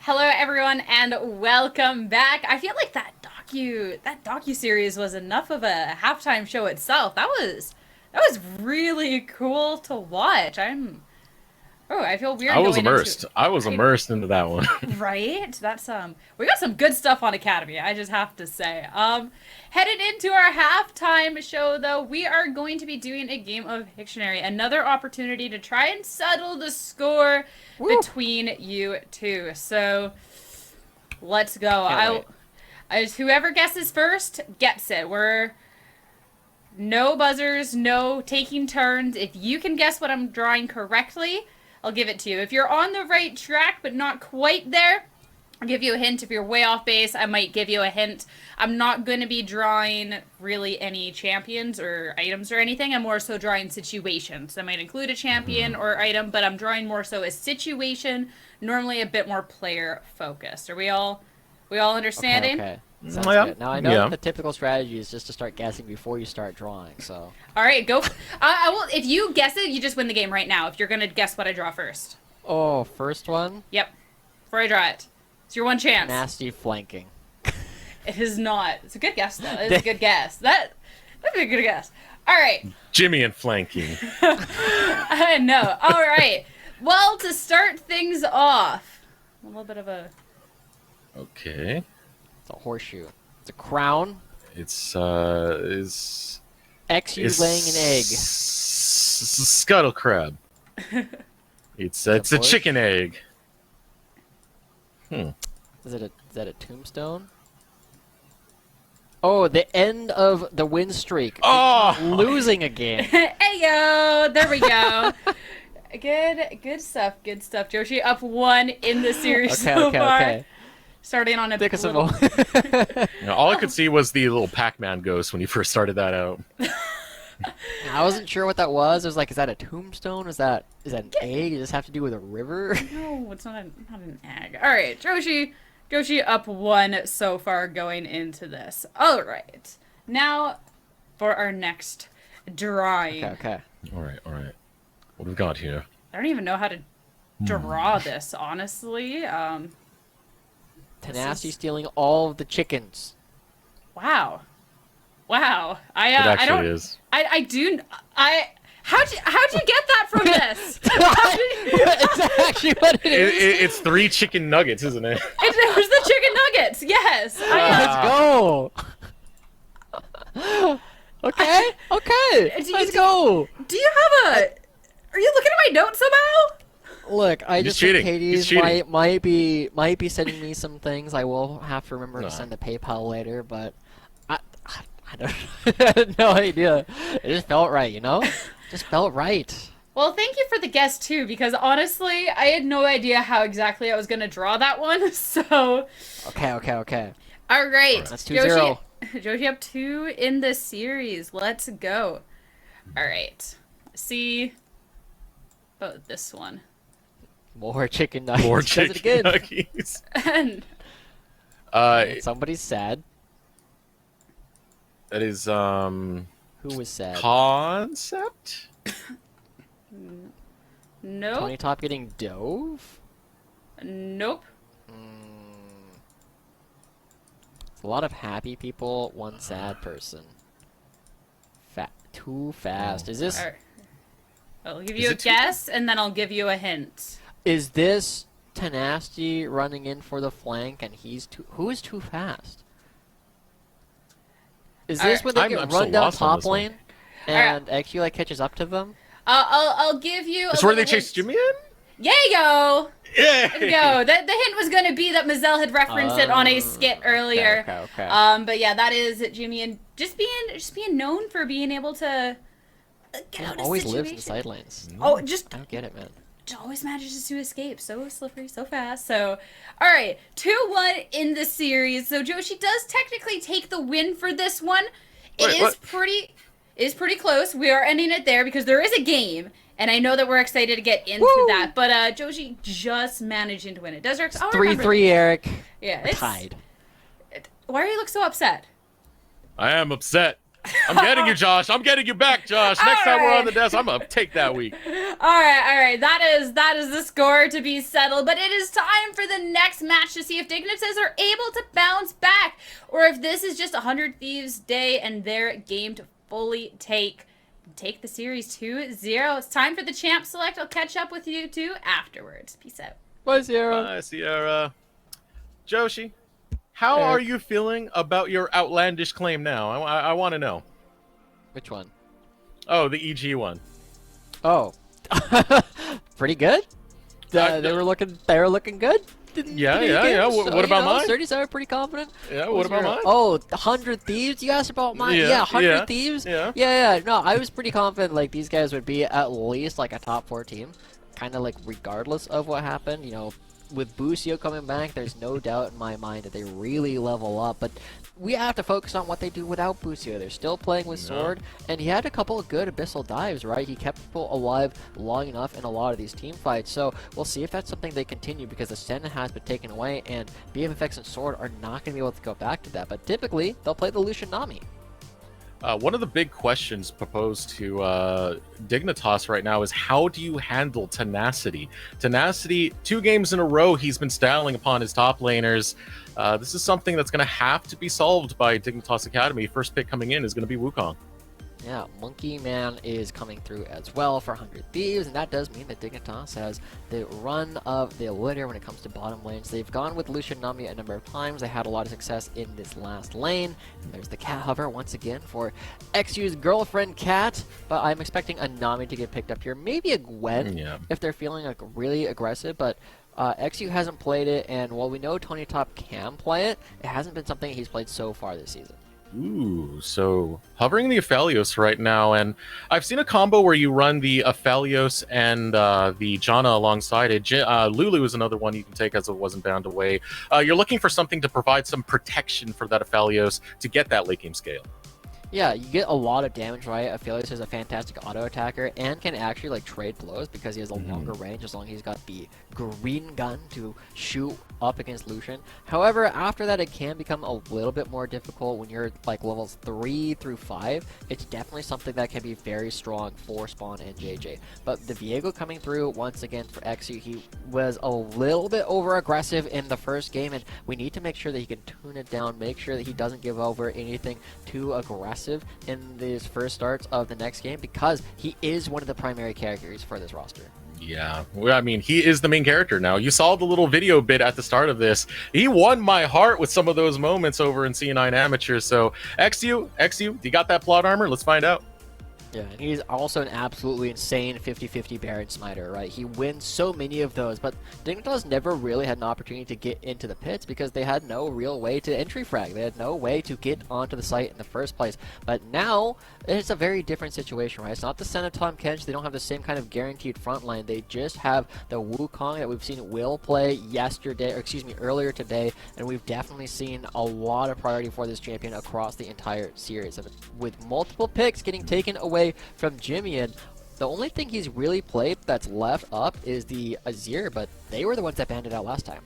Hello, everyone, and welcome back. I feel like that docu series was enough of a halftime show itself. That was really cool to watch. I feel weird I was going into immersed. I was I, immersed into that one. right. That's we got some good stuff on Academy. I just have to say. Headed into our halftime show, though, we are going to be doing a game of Pictionary. Another opportunity to try and settle the score Woo! between you two. So let's go. Can't wait. Whoever guesses first gets it. We're no buzzers, no taking turns. If you can guess what I'm drawing correctly, I'll give it to you. If you're on the right track but not quite there, I'll give you a hint. If you're way off base, I might give you a hint. I'm not going to be drawing really any champions or items or anything. I'm more so drawing situations. I might include a champion or item, but I'm drawing more so a situation, normally a bit more player focused. Are we all understanding? Okay. Sounds Yeah. good. Now I know Yeah. the typical strategy is just to start guessing before you start drawing. So All right, go. I will. If you guess it, you just win the game right now. If you're gonna guess what I draw first. oh, first one, Yep. Before I draw it, it's your one chance. nasty flanking. It is not. It's a good guess though. It's a good guess. That'd be a good guess. All right. Jimmy and flanking. I know. All right. Well, to start things off, a little bit of a. Okay. It's a horseshoe. It's a crown. It's X you laying an egg. scuttle crab. It's a bush? chicken egg. Is that a tombstone? Oh, the end of the win streak. Oh! Losing a game. Hey yo! There we go. Good stuff. Good stuff. Joshi up 1 in the series Okay, so okay, far. okay. Starting on a Think of some little. more. You know, all I could see was the little Pac-Man ghost when you first started that out. I wasn't sure what that was. It was like, is that a tombstone? Is that an egg? Does this have to do with a river? No, it's not an egg. All right, Joshi up 1 so far going into this. All right, now for our next drawing. Okay. All right. What do we got here? I don't even know how to draw this, honestly. Tenacity is- stealing all of the chickens. Wow. It I actually don't. is. I do. How'd you get that from this? It's actually what it is. It's 3 chicken nuggets, isn't it? It was the chicken nuggets. Yes. Let's go. Okay. Let's go. Do you have a? Are you looking at my notes somehow? Look, I He's just cheating. think He's Hades cheating. might be sending me some things. I will have to remember No. to send a PayPal later, but I don't I had no idea. It just felt right, you know? Just felt right. Well, thank you for the guess too, because honestly, I had no idea how exactly I was gonna draw that one. So, Okay. all right, That's 2-0. Joshi up 2 in the series. Let's go. All right, see about this one. More chicken nuggets. More Does chicken it again. nuggets. And Somebody's sad. That is Who was sad? concept. nope, Tony Top getting dove? nope. It's a lot of happy people, one sad person. Too fast. Is this All right. I'll give Is you a it too guess, and then I'll give you a hint. is this Tenacity running in for the flank and who is too fast? Is this when they I'm get so run down lost on top this one. lane and XU catches up to them? I'll give you. That's a where they little chased hint. Jimmy in? Yayo! Yeah. There we go. The hint was going to be that Mazel had referenced it on a skit earlier. Okay. But yeah, that is Jimmy, and just being known for being able to get out of Always situation. lives in the side lanes. Oh, I just don't get it, man. always manages to escape. So slippery, so fast. So, all right, 2-1 in the series. So Joshi does technically take the win for this one. Wait, what? It is pretty close. We are ending it there because there is a game. And I know that we're excited to get into Woo! that, but Joshi just managing to win it. Desert, 3-3, Eric. Yeah, We're tied. Why do you look so upset? I am upset. I'm getting you, Josh. I'm getting you back, Josh. Next time we're on the desk, I'm gonna take that week. All right. That is the score to be settled. But it is time for the next match to see if Dignitas are able to bounce back, or if this is just 100 Thieves day and their game to fully take the series 2-0. It's time for the champ select. I'll catch up with you two afterwards. Peace out. Bye, Sierra. Bye, Sierra. Joshi, how are you feeling about your outlandish claim now? I want to know. Which one? Oh, the EG one. Oh, pretty good. They were looking good. Yeah. What about mine? 37, pretty confident. Yeah, what about mine? Oh, 100 Thieves? You asked about mine? Yeah, 100 Thieves? Yeah. No, I was pretty confident like these guys would be at least like a top 4 team. Kind of like regardless of what happened, you know, with Busio coming back, there's no doubt in my mind that they really level up. But we have to focus on what they do without Busio. They're still playing with Sword, and he had a couple of good Abyssal dives, right? He kept people alive long enough in a lot of these team fights. So we'll see if that's something they continue, because the Senna has been taken away, and BFFX and Sword are not going to be able to go back to that. But typically, they'll play the Lucian Nami. One of the big questions proposed to Dignitas right now is, how do you handle Tenacity? Tenacity, 2 games in a row, he's been styling upon his top laners. This is something that's going to have to be solved by Dignitas Academy. First pick coming in is going to be Wukong. Yeah, Monkey Man is coming through as well for 100 Thieves, and that does mean that Dignitas has the run of the litter when it comes to bottom lanes. They've gone with Lucian Nami a number of times. They had a lot of success in this last lane. And there's the cat hover once again for XU's girlfriend Cat, but I'm expecting a Nami to get picked up here. Maybe a Gwen if they're feeling like really aggressive, but XU hasn't played it, and while we know Tony Top can play it, it hasn't been something he's played so far this season. Ooh, so hovering the Aphelios right now, and I've seen a combo where you run the Aphelios and the Janna alongside it. Lulu is another one you can take as it wasn't bound away. You're looking for something to provide some protection for that Aphelios to get that late game scale. Yeah, you get a lot of damage, right? Aphelios is a fantastic auto attacker and can actually like trade blows because he has a longer range as long as he's got the green gun to shoot up against Lucian. However, after that it can become a little bit more difficult when you're like levels 3 through 5. It's definitely something that can be very strong for Spawn and JJ. But the Viego coming through once again for XU, he was a little bit over aggressive in the first game, and we need to make sure that he can tune it down, make sure that he doesn't give over anything too aggressive in these first starts of the next game, because he is one of the primary characters for this roster. Yeah, well, I mean, he is the main character now. You saw the little video bit at the start of this. He won my heart with some of those moments over in C9 Amateur. So, XU, you got that plot armor? Let's find out. Yeah, and he's also an absolutely insane 50-50 Baron Smiter, right? He wins so many of those, but Dignitas never really had an opportunity to get into the pits because they had no real way to entry frag. They had no way to get onto the site in the first place. But now, it's a very different situation, right? It's not the Senatom Kench. They don't have the same kind of guaranteed front line. They just have the Wukong that we've seen Will play earlier today, and we've definitely seen a lot of priority for this champion across the entire series. And with multiple picks getting taken away from Jimmy, and the only thing he's really played that's left up is the Azir, but they were the ones that banned it out last time.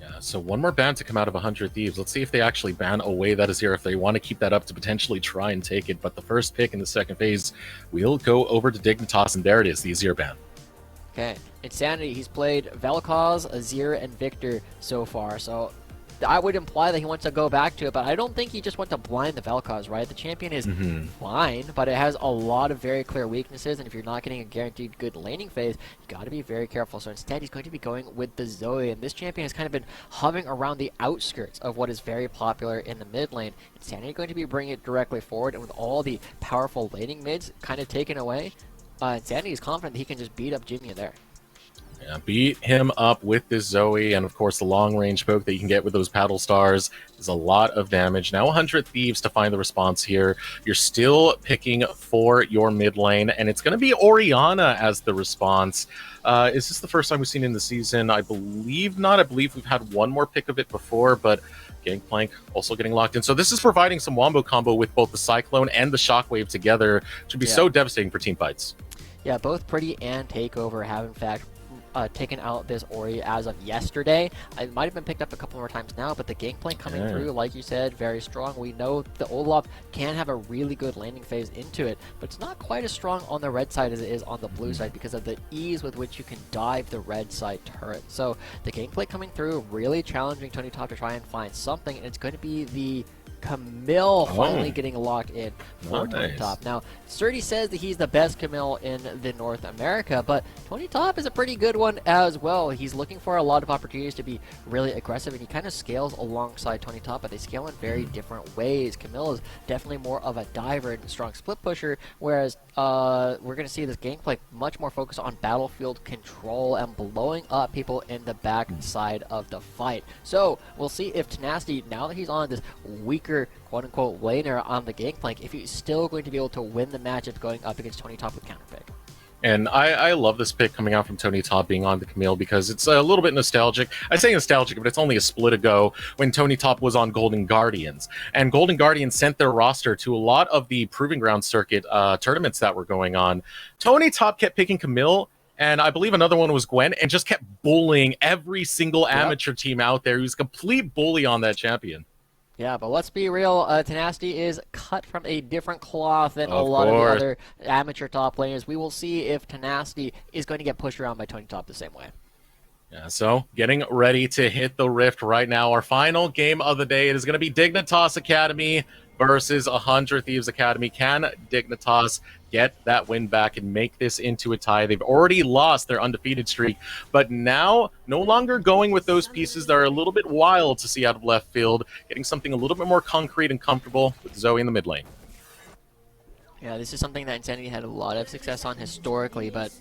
Yeah, so one more ban to come out of 100 Thieves. Let's see if they actually ban away that Azir, if they want to keep that up to potentially try and take it. But the first pick in the second phase will go over to Dignitas, and there it is, the Azir ban. Okay, Insanity, he's played Vel'Koz, Azir, and Victor so far, so I would imply that he wants to go back to it, but I don't think he just wants to blind the Vel'Koz, right? The champion is fine, but it has a lot of very clear weaknesses, and if you're not getting a guaranteed good laning phase, you got to be very careful. So instead, he's going to be going with the Zoe, and this champion has kind of been hovering around the outskirts of what is very popular in the mid lane. Insanity going to be bringing it directly forward, and with all the powerful laning mids kind of taken away, Insanity is confident that he can just beat up Jimmy in there. Yeah, beat him up with this Zoe, and of course the long-range poke that you can get with those paddle stars is a lot of damage. Now 100 Thieves to find the response here. You're still picking for your mid lane, and it's going to be Orianna as the response. Is this the first time we've seen it in the season? I believe not. I believe we've had one more pick of it before, but Gangplank also getting locked in. So this is providing some wombo combo with both the Cyclone and the Shockwave together. Should be so devastating for team fights. Yeah, both Pretty and Takeover have in fact taken out this Ori as of yesterday. It might have been picked up a couple more times now, but the gangplank coming through, like you said, very strong. We know the Olaf can have a really good landing phase into it, but it's not quite as strong on the red side as it is on the blue side because of the ease with which you can dive the red side turret. So the gangplank coming through, really challenging Tony Top to try and find something, and it's going to be the Camille finally getting locked in for Tony Top. Now, Sturdy says that he's the best Camille in the North America, but Tony Top is a pretty good one as well. He's looking for a lot of opportunities to be really aggressive, and he kind of scales alongside Tony Top, but they scale in very different ways. Camille is definitely more of a diver and strong split pusher, whereas we're going to see this gameplay much more focused on battlefield control and blowing up people in the back side of the fight. So we'll see if Tenacity, now that he's on this weaker quote-unquote laner on the gangplank, if he's still going to be able to win the matchup going up against Tony Top with counterpick. And I love this pick coming out from Tony Top being on the Camille because it's a little bit nostalgic. I say nostalgic, but it's only a split ago when Tony Top was on Golden Guardians. And Golden Guardians sent their roster to a lot of the Proving Ground circuit tournaments that were going on. Tony Top kept picking Camille, and I believe another one was Gwen, and just kept bullying every single amateur team out there. He was a complete bully on that champion. Yeah, but let's be real, Tenacity is cut from a different cloth than a lot of the other amateur top laners. We will see if Tenacity is going to get pushed around by Tony Top the same way. Yeah, so getting ready to hit the Rift right now. Our final game of the day, it is going to be Dignitas Academy versus 100 Thieves Academy. Can Dignitas get that win back and make this into a tie? They've already lost their undefeated streak, but now no longer going with those pieces that are a little bit wild to see out of left field, getting something a little bit more concrete and comfortable with Zoe in the mid lane. Yeah, this is something that Insanity had a lot of success on historically, but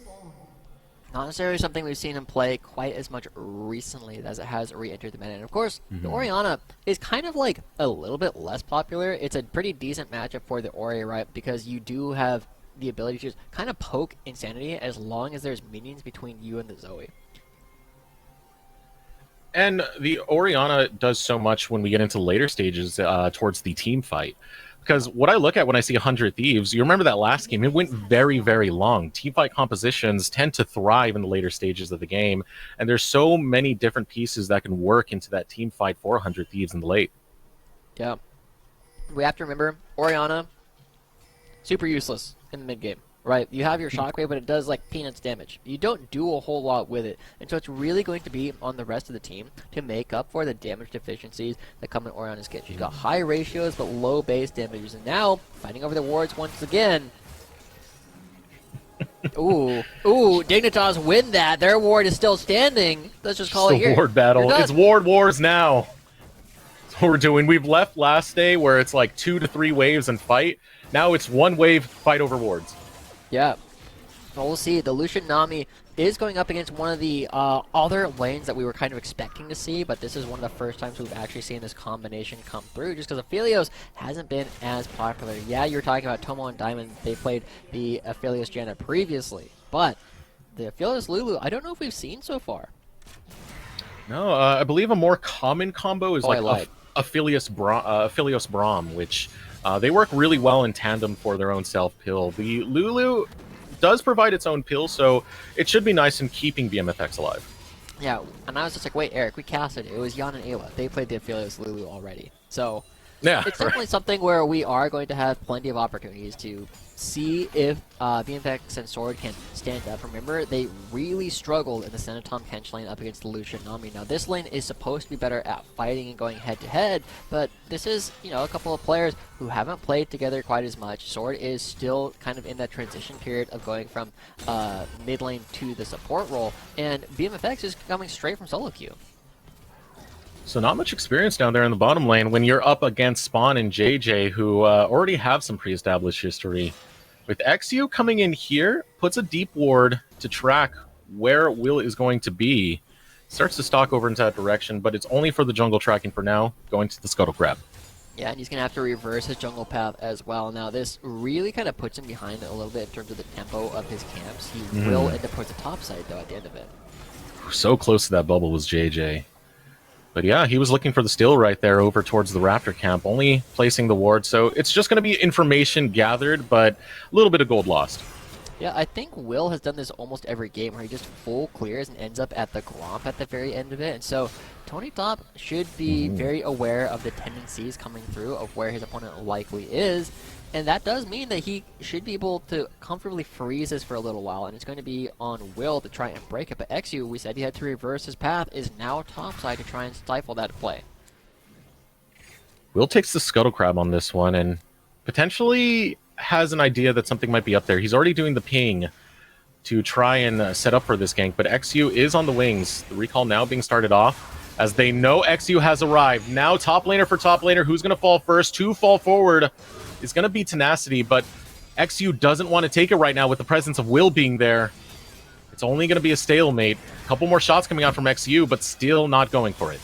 not necessarily something we've seen him play quite as much recently as it has re-entered the meta. And of course, the Orianna is kind of like a little bit less popular. It's a pretty decent matchup for the Ori, right? Because you do have the ability to just kind of poke Insanity as long as there's minions between you and the Zoe. And the Orianna does so much when we get into later stages towards the team fight. Because what I look at when I see 100 Thieves, you remember that last game, it went very, very long. Teamfight compositions tend to thrive in the later stages of the game, and there's so many different pieces that can work into that team fight for 100 Thieves in the late. Yeah. We have to remember, Orianna, super useless in the mid game. Right, you have your shockwave, but it does like peanuts damage. You don't do a whole lot with it, and so it's really going to be on the rest of the team to make up for the damage deficiencies that come in Orianna's kit. She's got high ratios but low base damages, and now fighting over the wards once again. Ooh, Dignitas win that. Their ward is still standing. Let's just call it here. Ward battle. It's ward wars now. That's what we're doing. We've left last day where it's like 2 to 3 waves and fight. Now it's 1 wave fight over wards. Yeah. Well, we'll see. The Lucian Nami is going up against one of the other lanes that we were kind of expecting to see, but this is one of the first times we've actually seen this combination come through, just because Aphelios hasn't been as popular. Yeah, you're talking about Tomo and Diamond. They played the Aphelios Janna previously, but the Aphelios Lulu, I don't know if we've seen so far. No, I believe a more common combo is Aphelios Braum, which... they work really well in tandem for their own self-pill. The Lulu does provide its own pill, so it should be nice in keeping BMFX alive. Yeah, and I was just like, wait, Eric, we casted it. It was Yan and Ayla. They played the Aphelios Lulu already. So yeah, it's definitely something where we are going to have plenty of opportunities to see if BMFX and Sword can stand up. Remember, they really struggled in the Senatom Kench lane up against the Lucian Nami. Now, this lane is supposed to be better at fighting and going head-to-head, but this is, you know, a couple of players who haven't played together quite as much. Sword is still kind of in that transition period of going from mid lane to the support role, and BMFX is coming straight from solo queue. So not much experience down there in the bottom lane when you're up against Spawn and JJ, who already have some pre-established history. With XU coming in here, puts a deep ward to track where Will is going to be. Starts to stalk over into that direction, but it's only for the jungle tracking for now, going to the Scuttle Crab. Yeah, and he's going to have to reverse his jungle path as well. Now, this really kind of puts him behind a little bit in terms of the tempo of his camps. He will end up towards the top side, though, at the end of it. So close to that bubble was JJ. But yeah, he was looking for the steal right there over towards the Raptor camp, only placing the ward. So it's just going to be information gathered, but a little bit of gold lost. Yeah, I think Will has done this almost every game where he just full clears and ends up at the Gromp at the very end of it. And so Tony Top should be very aware of the tendencies coming through of where his opponent likely is. And that does mean that he should be able to comfortably freeze this for a little while. And it's going to be on Will to try and break it. But XU, we said he had to reverse his path, is now topside to try and stifle that play. Will takes the Scuttle Crab on this one and potentially has an idea that something might be up there. He's already doing the ping to try and set up for this gank, but XU is on the wings. The recall now being started off as they know XU has arrived. Now top laner for top laner. Who's going to fall first? To fall forward is going to be Tenacity, but XU doesn't want to take it right now with the presence of Will being there. It's only going to be a stalemate. A couple more shots coming out from XU, but still not going for it.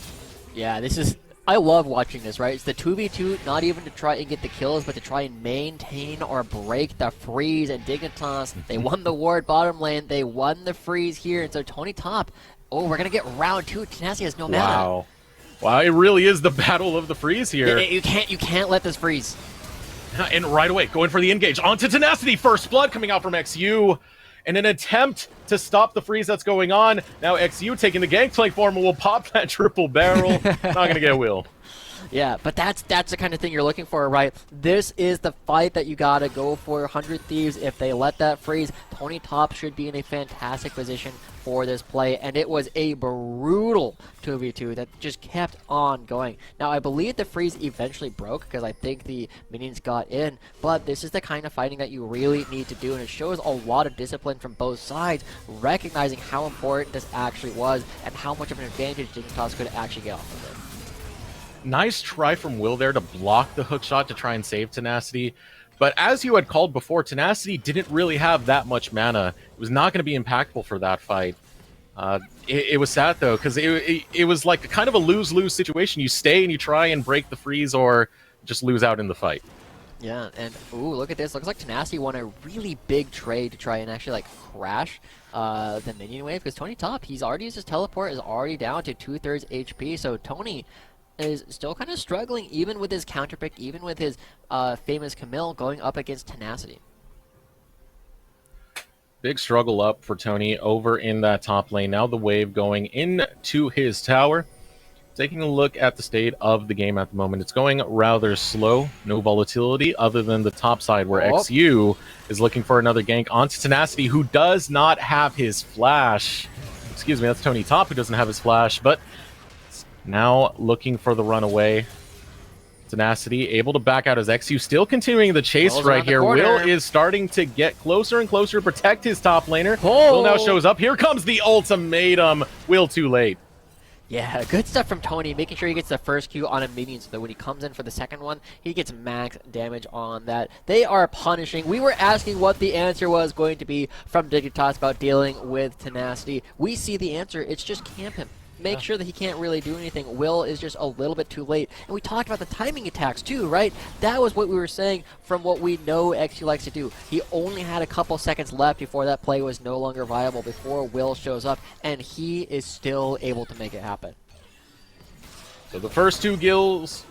Yeah, this is... I love watching this, right? It's the 2v2, not even to try and get the kills, but to try and maintain or break the freeze. And Dignitas, they won the ward bottom lane. They won the freeze here. And so Tony Top, oh, we're going to get round 2. Tenacity has no mana. Wow, it really is the battle of the freeze here. You can't let this freeze. And right away, going for the engage. Onto Tenacity. First blood coming out from XU. In an attempt to stop the freeze that's going on. Now XU taking the Gangplank form and will pop that triple barrel. Not going to get Will. Yeah, but that's the kind of thing you're looking for, right? This is the fight that you gotta go for. 100 Thieves, if they let that freeze, Tony Top should be in a fantastic position for this play, and it was a brutal 2v2 that just kept on going. Now, I believe the freeze eventually broke because I think the minions got in, but this is the kind of fighting that you really need to do, and it shows a lot of discipline from both sides, recognizing how important this actually was and how much of an advantage Dignitas could actually get off of it. Nice try from Will there to block the hook shot to try and save Tenacity. But as you had called before, Tenacity didn't really have that much mana. It was not going to be impactful for that fight. It was sad, though, because it was like a kind of a lose-lose situation. You stay and you try and break the freeze or just lose out in the fight. Yeah, and ooh, look at this. Looks like Tenacity won a really big trade to try and actually like crash the minion wave, because Tony Top, he's already used his teleport, is already down to 2/3 HP, so Tony is still kind of struggling, even with his counterpick, even with his famous Camille going up against Tenacity. Big struggle up for Tony over in that top lane. Now the wave going into his tower. Taking a look at the state of the game at the moment, it's going rather slow. No volatility other than the top side where XU is looking for another gank onto Tenacity, who does not have his flash. Excuse me, that's Tony Top who doesn't have his flash, but now looking for the runaway. Tenacity able to back out as XU still continuing the chase right here. Will is starting to get closer and closer to protect his top laner. Will now shows up. Here comes the ultimatum. Will too late. Yeah, good stuff from Tony, making sure he gets the first Q on a minion so that when he comes in for the second one, he gets max damage on that. They are punishing. We were asking what the answer was going to be from Dignitas about dealing with Tenacity. We see the answer. It's just camp him. Make sure that he can't really do anything. Will is just a little bit too late. And we talked about the timing attacks too, right? That was what we were saying from what we know XU likes to do. He only had a couple seconds left before that play was no longer viable, before Will shows up, and he is still able to make it happen. So the first two gills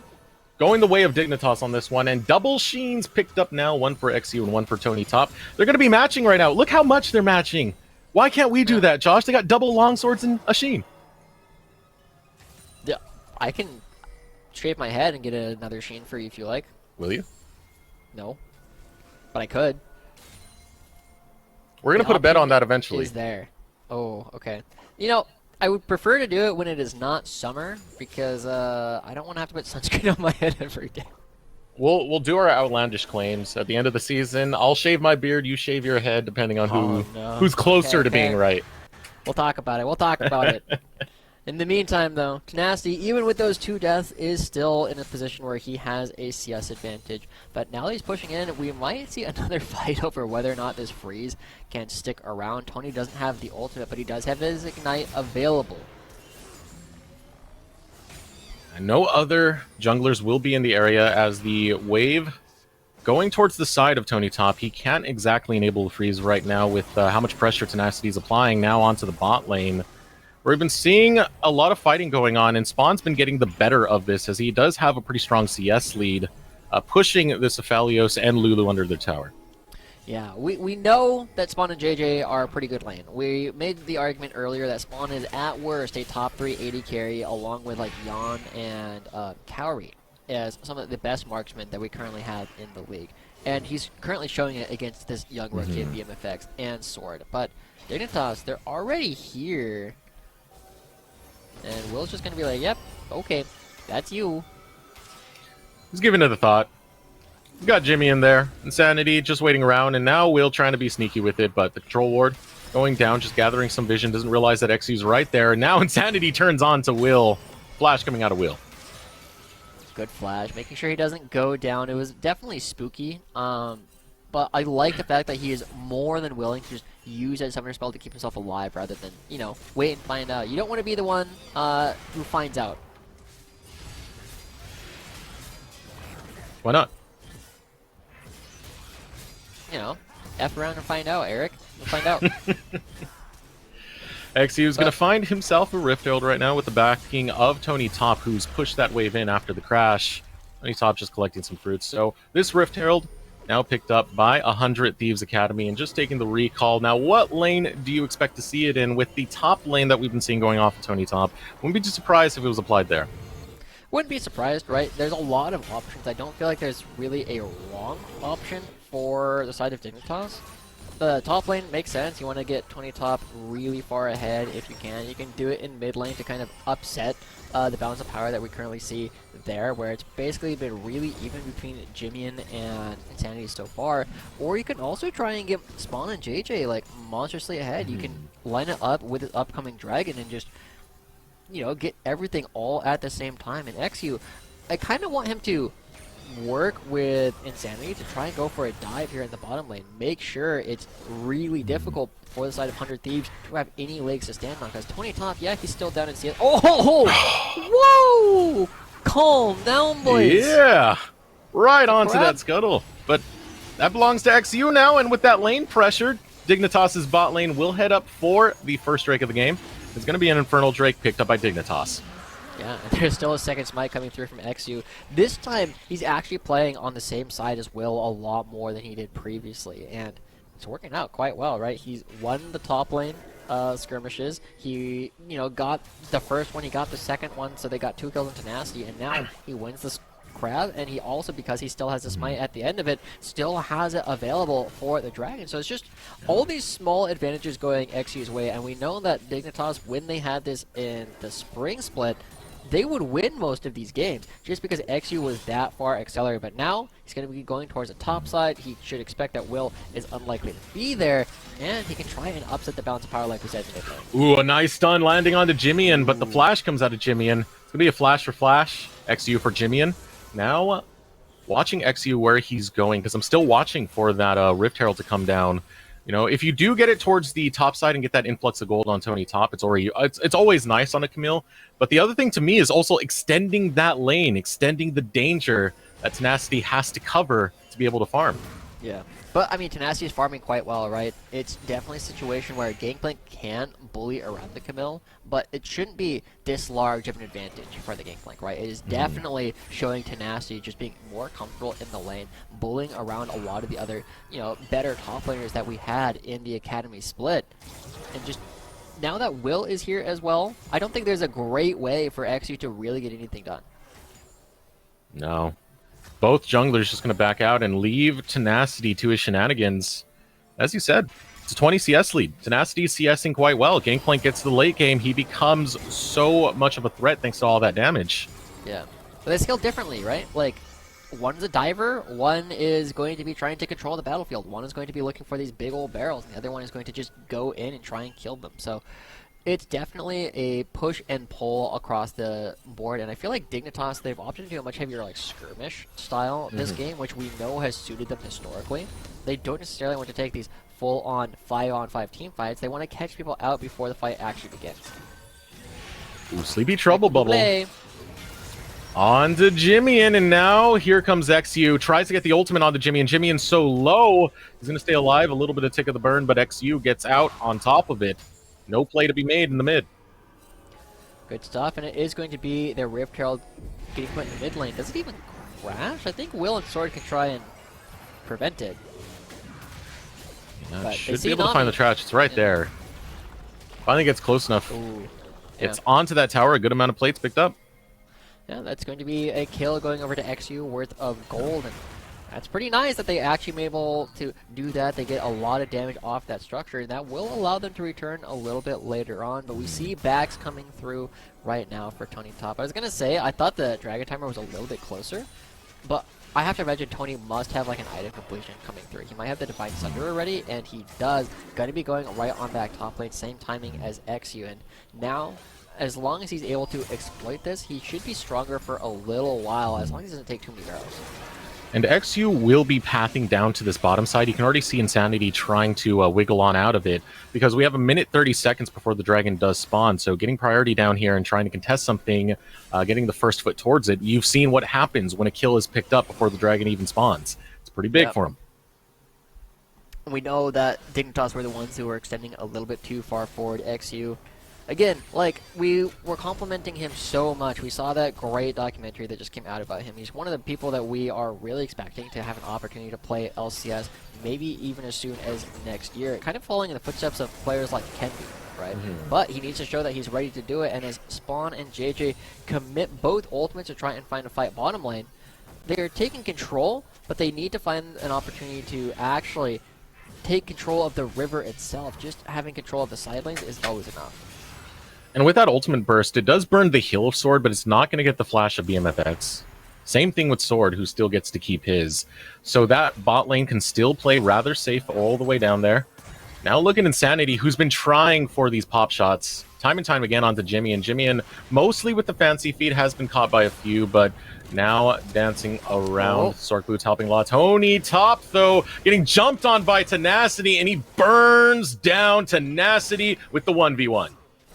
going the way of Dignitas on this one, and double Sheens picked up now, one for XU and one for Tony Top. They're going to be matching right now. Look how much they're matching. Why can't we do that, Josh? They got double longswords and a Sheen. Yeah, I can shave my head and get another Sheen for you if you like. Will you? No, but I could. We're going to put a bet on that eventually. Is there? Oh, okay. You know, I would prefer to do it when it is not summer, because I don't want to have to put sunscreen on my head every day. We'll do our outlandish claims at the end of the season. I'll shave my beard, you shave your head, depending on who's closer to being right. We'll talk about it. We'll talk about it. In the meantime, though, Tenacity, even with those two deaths, is still in a position where he has a CS advantage. But now that he's pushing in, we might see another fight over whether or not this freeze can stick around. Tony doesn't have the ultimate, but he does have his Ignite available. And no other junglers will be in the area as the wave going towards the side of Tony Top. He can't exactly enable the freeze right now with how much pressure Tenacity is applying now onto the bot lane. We've been seeing a lot of fighting going on, and Spawn's been getting the better of this as he does have a pretty strong CS lead, pushing this Aphelios and Lulu under the tower. Yeah, we know that Spawn and JJ are a pretty good lane. We made the argument earlier that Spawn is at worst a top 3 AD carry, along with like Yon and Cowrie as some of the best marksmen that we currently have in the league. And he's currently showing it against this young rookie at BMFX and Sword. But Dignitas, they're already here. And Will's just going to be like, yep, okay, that's you. He's giving it a thought. He's got Jimmy in there. Insanity just waiting around, and now Will trying to be sneaky with it, but the control ward going down, just gathering some vision, doesn't realize that XU's right there, and now Insanity turns on to Will. Flash coming out of Will. Good flash, making sure he doesn't go down. It was definitely spooky, but I like the fact that he is more than willing to just use that summoner spell to keep himself alive rather than, you know, wait and find out. You don't want to be the one who finds out. Why not? You know, F around and find out, Eric. We'll find out. XU's going to find himself a Rift Herald right now with the backing of Tony Top, who's pushed that wave in after the crash. Tony Top just collecting some fruits. So this Rift Herald now picked up by 100 Thieves Academy and just taking the recall. Now, what lane do you expect to see it in with the top lane that we've been seeing going off of Tony Top? Wouldn't be too surprised if it was applied there. Wouldn't be surprised, right? There's a lot of options. I don't feel like there's really a wrong option for the side of Dignitas. The top lane makes sense. You want to get 20 top really far ahead if you can. You can do it in mid lane to kind of upset the balance of power that we currently see there, where it's basically been really even between Jimmy and Insanity so far. Or you can also try and get Spawn and JJ like monstrously ahead. You can line it up with the upcoming dragon and just, you know, get everything all at the same time. And XU, I kind of want him to work with Insanity to try and go for a dive here in the bottom lane. Make sure it's really difficult for the side of 100 Thieves to have any legs to stand on, because 20 top, yeah, he's still down in CS. Oh, whoa! Calm down, boys. Yeah, right onto that scuttle. But that belongs to XU now, and with that lane pressure, Dignitas' bot lane will head up for the first Drake of the game. It's going to be an Infernal Drake picked up by Dignitas. Yeah, and there's still a second smite coming through from XU. This time, he's actually playing on the same side as Will a lot more than he did previously, and it's working out quite well, right? He's won the top lane skirmishes. He, you know, got the first one, he got the second one, so they got 2 kills in Tenacity, and now he wins this crab, and he also, because he still has the smite at the end of it, still has it available for the dragon. So it's just all these small advantages going XU's way, and we know that Dignitas, when they had this in the spring split, they would win most of these games just because XU was that far accelerated. But now he's going to be going towards the top side. He should expect that Will is unlikely to be there, and he can try and upset the balance of power like we said today. Ooh, a nice stun landing onto Jimmy, but the flash comes out of Jimmy. It's going to be a flash for Flash, XU for Jimmy. Now, watching XU where he's going, because I'm still watching for that Rift Herald to come down. You know, if you do get it towards the top side and get that influx of gold on Tony Top, it's always nice on a Camille. But the other thing to me is also extending that lane, extending the danger that Tenacity has to cover to be able to farm. Yeah. But, I mean, Tenacity is farming quite well, right? It's definitely a situation where Gangplank can bully around the Camille, but it shouldn't be this large of an advantage for the Gangplank, right? It is definitely showing Tenacity just being more comfortable in the lane, bullying around a lot of the other, you know, better top laners that we had in the Academy split. And just, now that Will is here as well, I don't think there's a great way for XU to really get anything done. No. Both junglers just going to back out and leave Tenacity to his shenanigans. As you said, it's a 20 CS lead. Tenacity is CSing quite well. Gangplank gets to the late game. He becomes so much of a threat thanks to all that damage. Yeah. But they scale differently, right? Like, one's a diver, one is going to be trying to control the battlefield, one is going to be looking for these big old barrels, and the other one is going to just go in and try and kill them. So it's definitely a push and pull across the board, and I feel like Dignitas, they've opted to do a much heavier like skirmish style this game, which we know has suited them historically. They don't necessarily want to take these full-on 5-on-5 team fights. They want to catch people out before the fight actually begins. Ooh, Sleepy Trouble Bubble. Play. On to Jimmy-in, and now here comes XU. Tries to get the ultimate onto Jimmy, and Jimmy-in so low. He's going to stay alive, a little bit of tick of the burn, but XU gets out on top of it. No play to be made in the mid. Good stuff, and it is going to be their Rift Herald getting put in the mid lane. Does it even crash? I think Will and Sword can try and prevent it. Yeah, But should be able to find the trash. It's right there. Finally gets close enough. Ooh. It's onto that tower. A good amount of plates picked up. Yeah, that's going to be a kill going over to XU worth of gold. And that's pretty nice that they actually been able to do that. They get a lot of damage off that structure, and that will allow them to return a little bit later on. But we see backs coming through right now for Tony Top. I was going to say, I thought the Dragon Timer was a little bit closer, but I have to imagine Tony must have like an item completion coming through. He might have the Divine Sunder already, and he does. Going to be going right on back top lane, same timing as XU. And now, as long as he's able to exploit this, he should be stronger for a little while, as long as he doesn't take too many barrels. And XU will be pathing down to this bottom side. You can already see Insanity trying to wiggle on out of it, because we have a minute 30 seconds before the dragon does spawn. So getting priority down here and trying to contest something, getting the first foot towards it. You've seen what happens when a kill is picked up before the dragon even spawns. It's pretty big for him. We know that Dignitas were the ones who were extending a little bit too far forward. XU, again, like, we were complimenting him so much. We saw that great documentary that just came out about him. He's one of the people that we are really expecting to have an opportunity to play LCS, maybe even as soon as next year. Kind of following in the footsteps of players like Kenby, right? But he needs to show that he's ready to do it, and as Spawn and JJ commit both ultimates to try and find a fight bottom lane, they're taking control, but they need to find an opportunity to actually take control of the river itself. Just having control of the side lanes is always enough. And with that ultimate burst, it does burn the heal of Sword, but it's not going to get the flash of BMFX. Same thing with Sword, who still gets to keep his. So that bot lane can still play rather safe all the way down there. Now look at Insanity, who's been trying for these pop shots time and time again onto Jimmy. And Jimmy, mostly with the fancy feet, has been caught by a few, but now dancing around. Sork Boots helping a lot. Tony Top, though, getting jumped on by Tenacity, and he burns down Tenacity with the 1v1.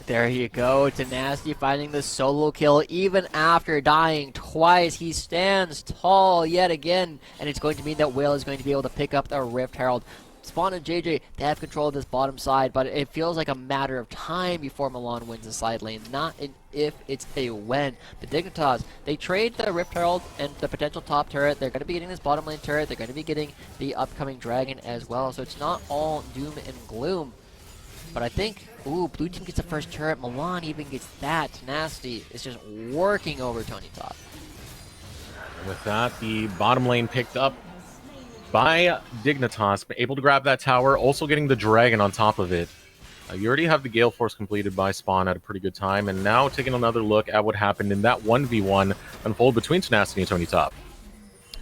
There you go, Tenacity finding the solo kill even after dying twice. He stands tall yet again, and it's going to mean that Will is going to be able to pick up the Rift Herald. Spawn and JJ, they have control of this bottom side, but it feels like a matter of time before Milan wins the side lane, not an if, it's a when. The Dignitas, they trade the Rift Herald and the potential top turret. They're going to be getting this bottom lane turret. They're going to be getting the upcoming dragon as well, so it's not all doom and gloom. But I think, ooh, blue team gets the first turret. Milan even gets that. Tenacity is just working over Tony Top. And with that, the bottom lane picked up by Dignitas, able to grab that tower, also getting the dragon on top of it. You already have the Gale Force completed by Spawn at a pretty good time, and now taking another look at what happened in that 1v1 unfold between Tenacity and Tony Top.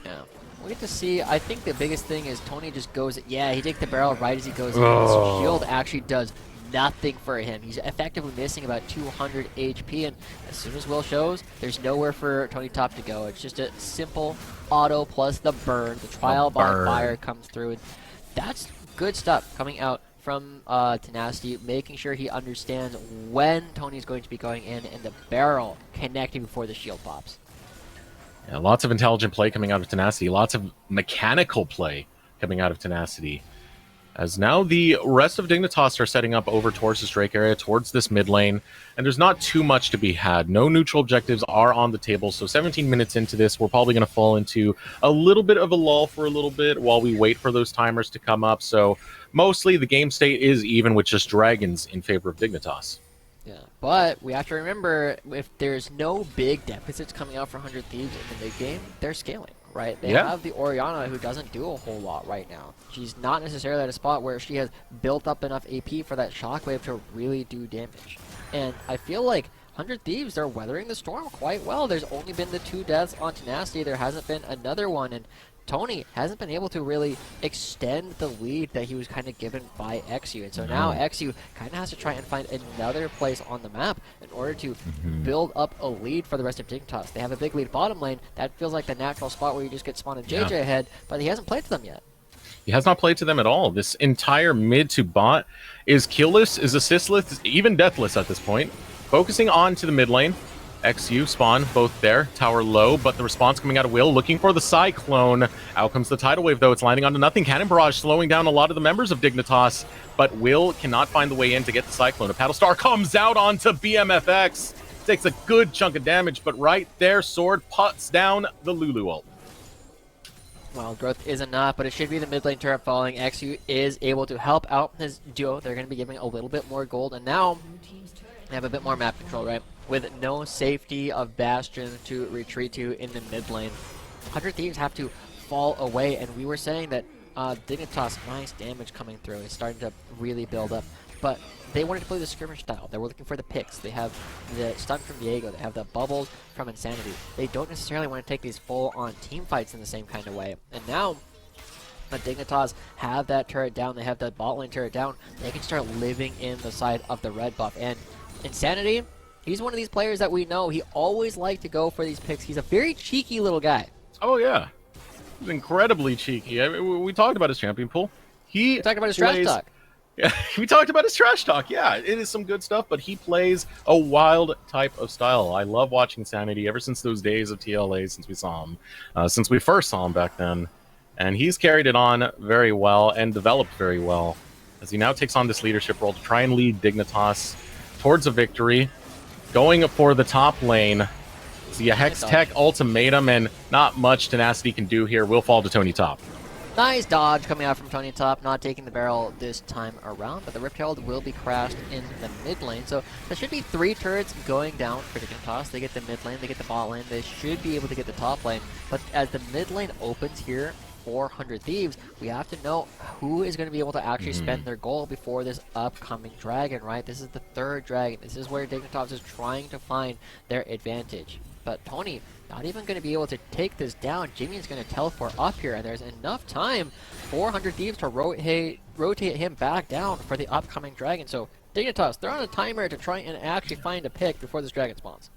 Yeah. We get to see, I think the biggest thing is Tony just goes, yeah, he takes the barrel right as he goes in. His shield actually does nothing for him. He's effectively missing about 200 HP, and as soon as Will shows, there's nowhere for Tony Top to go. It's just a simple auto plus the burn. The trial by fire comes through, and that's good stuff coming out from Tenacity, making sure he understands when Tony's going to be going in, and the barrel connecting before the shield pops. Yeah, lots of intelligent play coming out of Tenacity, lots of mechanical play coming out of Tenacity. As now the rest of Dignitas are setting up over towards this Drake area, towards this mid lane, and there's not too much to be had. No neutral objectives are on the table, so 17 minutes into this, we're probably going to fall into a little bit of a lull for a little bit while we wait for those timers to come up. So mostly the game state is even with just dragons in favor of Dignitas. Yeah, but we have to remember, if there's no big deficits coming out for 100 Thieves in the mid game, they're scaling. Right, they have the Orianna, who doesn't do a whole lot right now. She's not necessarily at a spot where she has built up enough AP for that shockwave to really do damage. And I feel like 100 Thieves, they're weathering the storm quite well. There's only been the 2 deaths on Tenacity. There hasn't been another one, and Tony hasn't been able to really extend the lead that he was kind of given by XU. And so now XU kind of has to try and find another place on the map in order to build up a lead for the rest of Dignitas. They have a big lead bottom lane. That feels like the natural spot where you just get Spawn and JJ ahead, but he hasn't played to them yet. He has not played to them at all. This entire mid to bot is killless, is assistless, even deathless at this point. Focusing on to the mid lane. XU, Spawn, both there. Tower low, but the response coming out of Will, looking for the Cyclone. Out comes the Tidal Wave, though. It's landing onto nothing. Cannon Barrage slowing down a lot of the members of Dignitas, but Will cannot find the way in to get the Cyclone. A Paddle Star comes out onto BMFX. Takes a good chunk of damage, but right there, Sword puts down the Lulu ult. Well, growth is enough, but it should be the mid lane turret falling. XU is able to help out his duo. They're going to be giving a little bit more gold, and now they have a bit more map control, right? With no safety of Bastion to retreat to in the mid lane. 100 Thieves have to fall away, and we were saying that Dignitas, nice damage coming through. It's starting to really build up, but they wanted to play the skirmish style. They were looking for the picks. They have the stun from Diego. They have the bubbles from Insanity. They don't necessarily want to take these full-on team fights in the same kind of way. And now, the Dignitas have that turret down. They have that bot lane turret down. They can start living in the side of the red buff. And Insanity, he's one of these players that we know. He always liked to go for these picks. He's a very cheeky little guy. Oh, yeah. He's incredibly cheeky. I mean, we talked about his champion pool. We talked about his trash talk. Yeah, we talked about his trash talk. Yeah, it is some good stuff, but he plays a wild type of style. I love watching Sanity ever since those days of TLA, since we saw him, since we first saw him back then. And he's carried it on very well and developed very well as he now takes on this leadership role to try and lead Dignitas towards a victory, going for the top lane. See a Hex Tech ultimatum, and not much Tenacity can do here. Will fall to Tony Top. Nice dodge coming out from Tony Top, not taking the barrel this time around, but the Rift Herald will be crashed in the mid lane. So there should be 3 turrets going down for Dignitas. They get the mid lane, they get the bot lane, they should be able to get the top lane. But as the mid lane opens here, 400 Thieves, we have to know who is going to be able to actually spend their gold before this upcoming dragon, right? This is the 3rd dragon. This is where Dignitas is trying to find their advantage. But Tony, not even going to be able to take this down. Jimmy's going to teleport up here, and there's enough time for 400 Thieves to rotate him back down for the upcoming dragon. So Dignitas, they're on a timer to try and actually find a pick before this dragon spawns.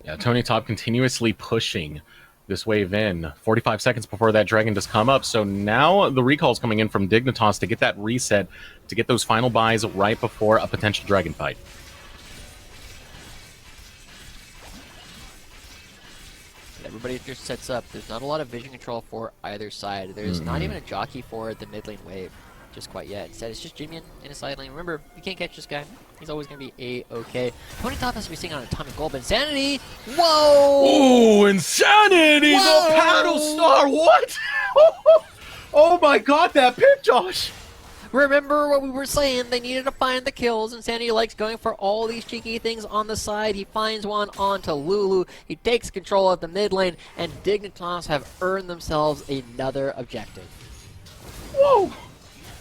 Yeah, Tony Top continuously pushing this wave in. 45 seconds before that dragon does come up. So now the recall's coming in from Dignitas to get that reset, to get those final buys right before a potential dragon fight. Everybody just sets up. There's not a lot of vision control for either side. There's not even a jockey for the mid lane wave just quite yet. Instead, it's just Jimmy in a side lane. Remember, you can't catch this guy. He's always going to be A-okay. Tony Top has to be sitting on a ton of gold, but Insanity! Whoa! Ooh, Insanity! Whoa! The paddle star! What? Oh my god, that pick, Josh! Remember what we were saying, they needed to find the kills. Insanity likes going for all these cheeky things on the side. He finds one onto Lulu. He takes control of the mid lane, and Dignitas have earned themselves another objective. Whoa!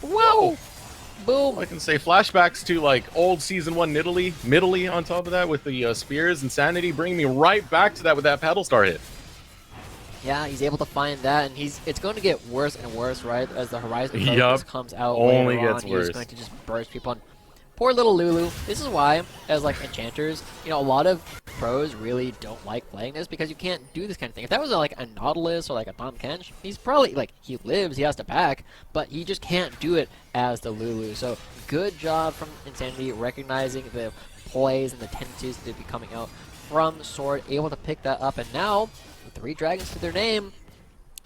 Whoa! Boom! I can say flashbacks to like old Season 1 Nidalee on top of that with the spears. Insanity bringing me right back to that with that paddle star hit. Yeah, he's able to find that, and it's going to get worse and worse, right? As the Horizon focus Yup. comes out Only later gets on, worse. he's going to just burst people on. Poor little Lulu. This is why, as like enchanters, you know, a lot of pros really don't like playing this because you can't do this kind of thing. If that was like a Nautilus or like a Tom Kench, he's probably like, he lives, he has to back, but he just can't do it as the Lulu. So good job from Insanity recognizing the plays and the tendencies to be coming out from Sword, able to pick that up, and now with 3 dragons to their name,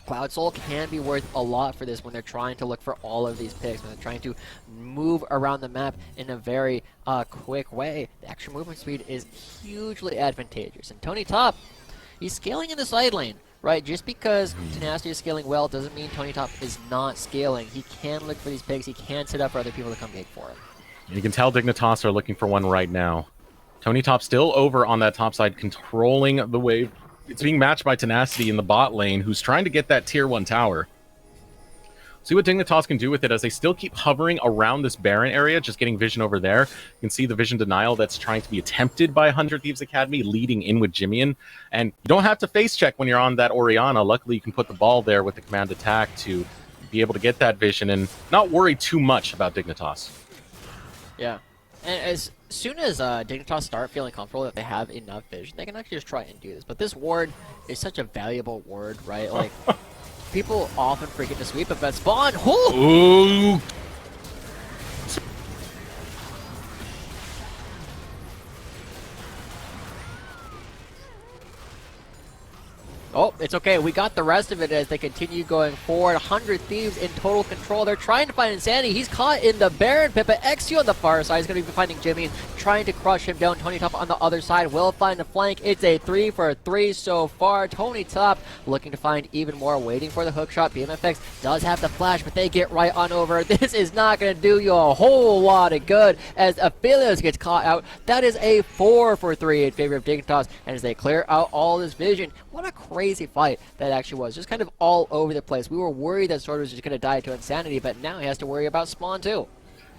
Cloud Soul can be worth a lot for this when they're trying to look for all of these picks, when they're trying to move around the map in a very quick way. The extra movement speed is hugely advantageous. And Tony Top, he's scaling in the side lane, right? Just because Tenacity is scaling well doesn't mean Tony Top is not scaling. He can look for these picks. He can set up for other people to come gate for him. You can tell Dignitas are looking for one right now. Tony Top still over on that top side, controlling the wave. It's being matched by Tenacity in the bot lane, who's trying to get that tier 1 tower. See what Dignitas can do with it as they still keep hovering around this Baron area, just getting vision over there. You can see the vision denial that's trying to be attempted by 100 Thieves Academy, leading in with Jimmian. And you don't have to face check when you're on that Orianna. Luckily, you can put the ball there with the command attack to be able to get that vision and not worry too much about Dignitas. Yeah. And as soon as Dignitas start feeling comfortable that they have enough vision, they can actually just try and do this. But this ward is such a valuable ward, right? Like, people often forget to sweep it, but spawn. Ooh! Oh, it's okay. We got the rest of it as they continue going forward. 100 Thieves in total control. They're trying to find Insanity. He's caught in the Baron pit, but XU on the far side is going to be finding Jimmy, trying to crush him down. Tony Top on the other side will find a flank. It's a 3 for 3 so far. Tony Top looking to find even more, waiting for the hook shot. BMFX does have the flash, but they get right on over. This is not going to do you a whole lot of good as Aphelios gets caught out. That is a 4 for 3 in favor of Dignitas, and as they clear out all this vision, what a crazy fight that actually was. Just kind of all over the place. We were worried that Sword was just going to die to Insanity, but now he has to worry about Spawn too.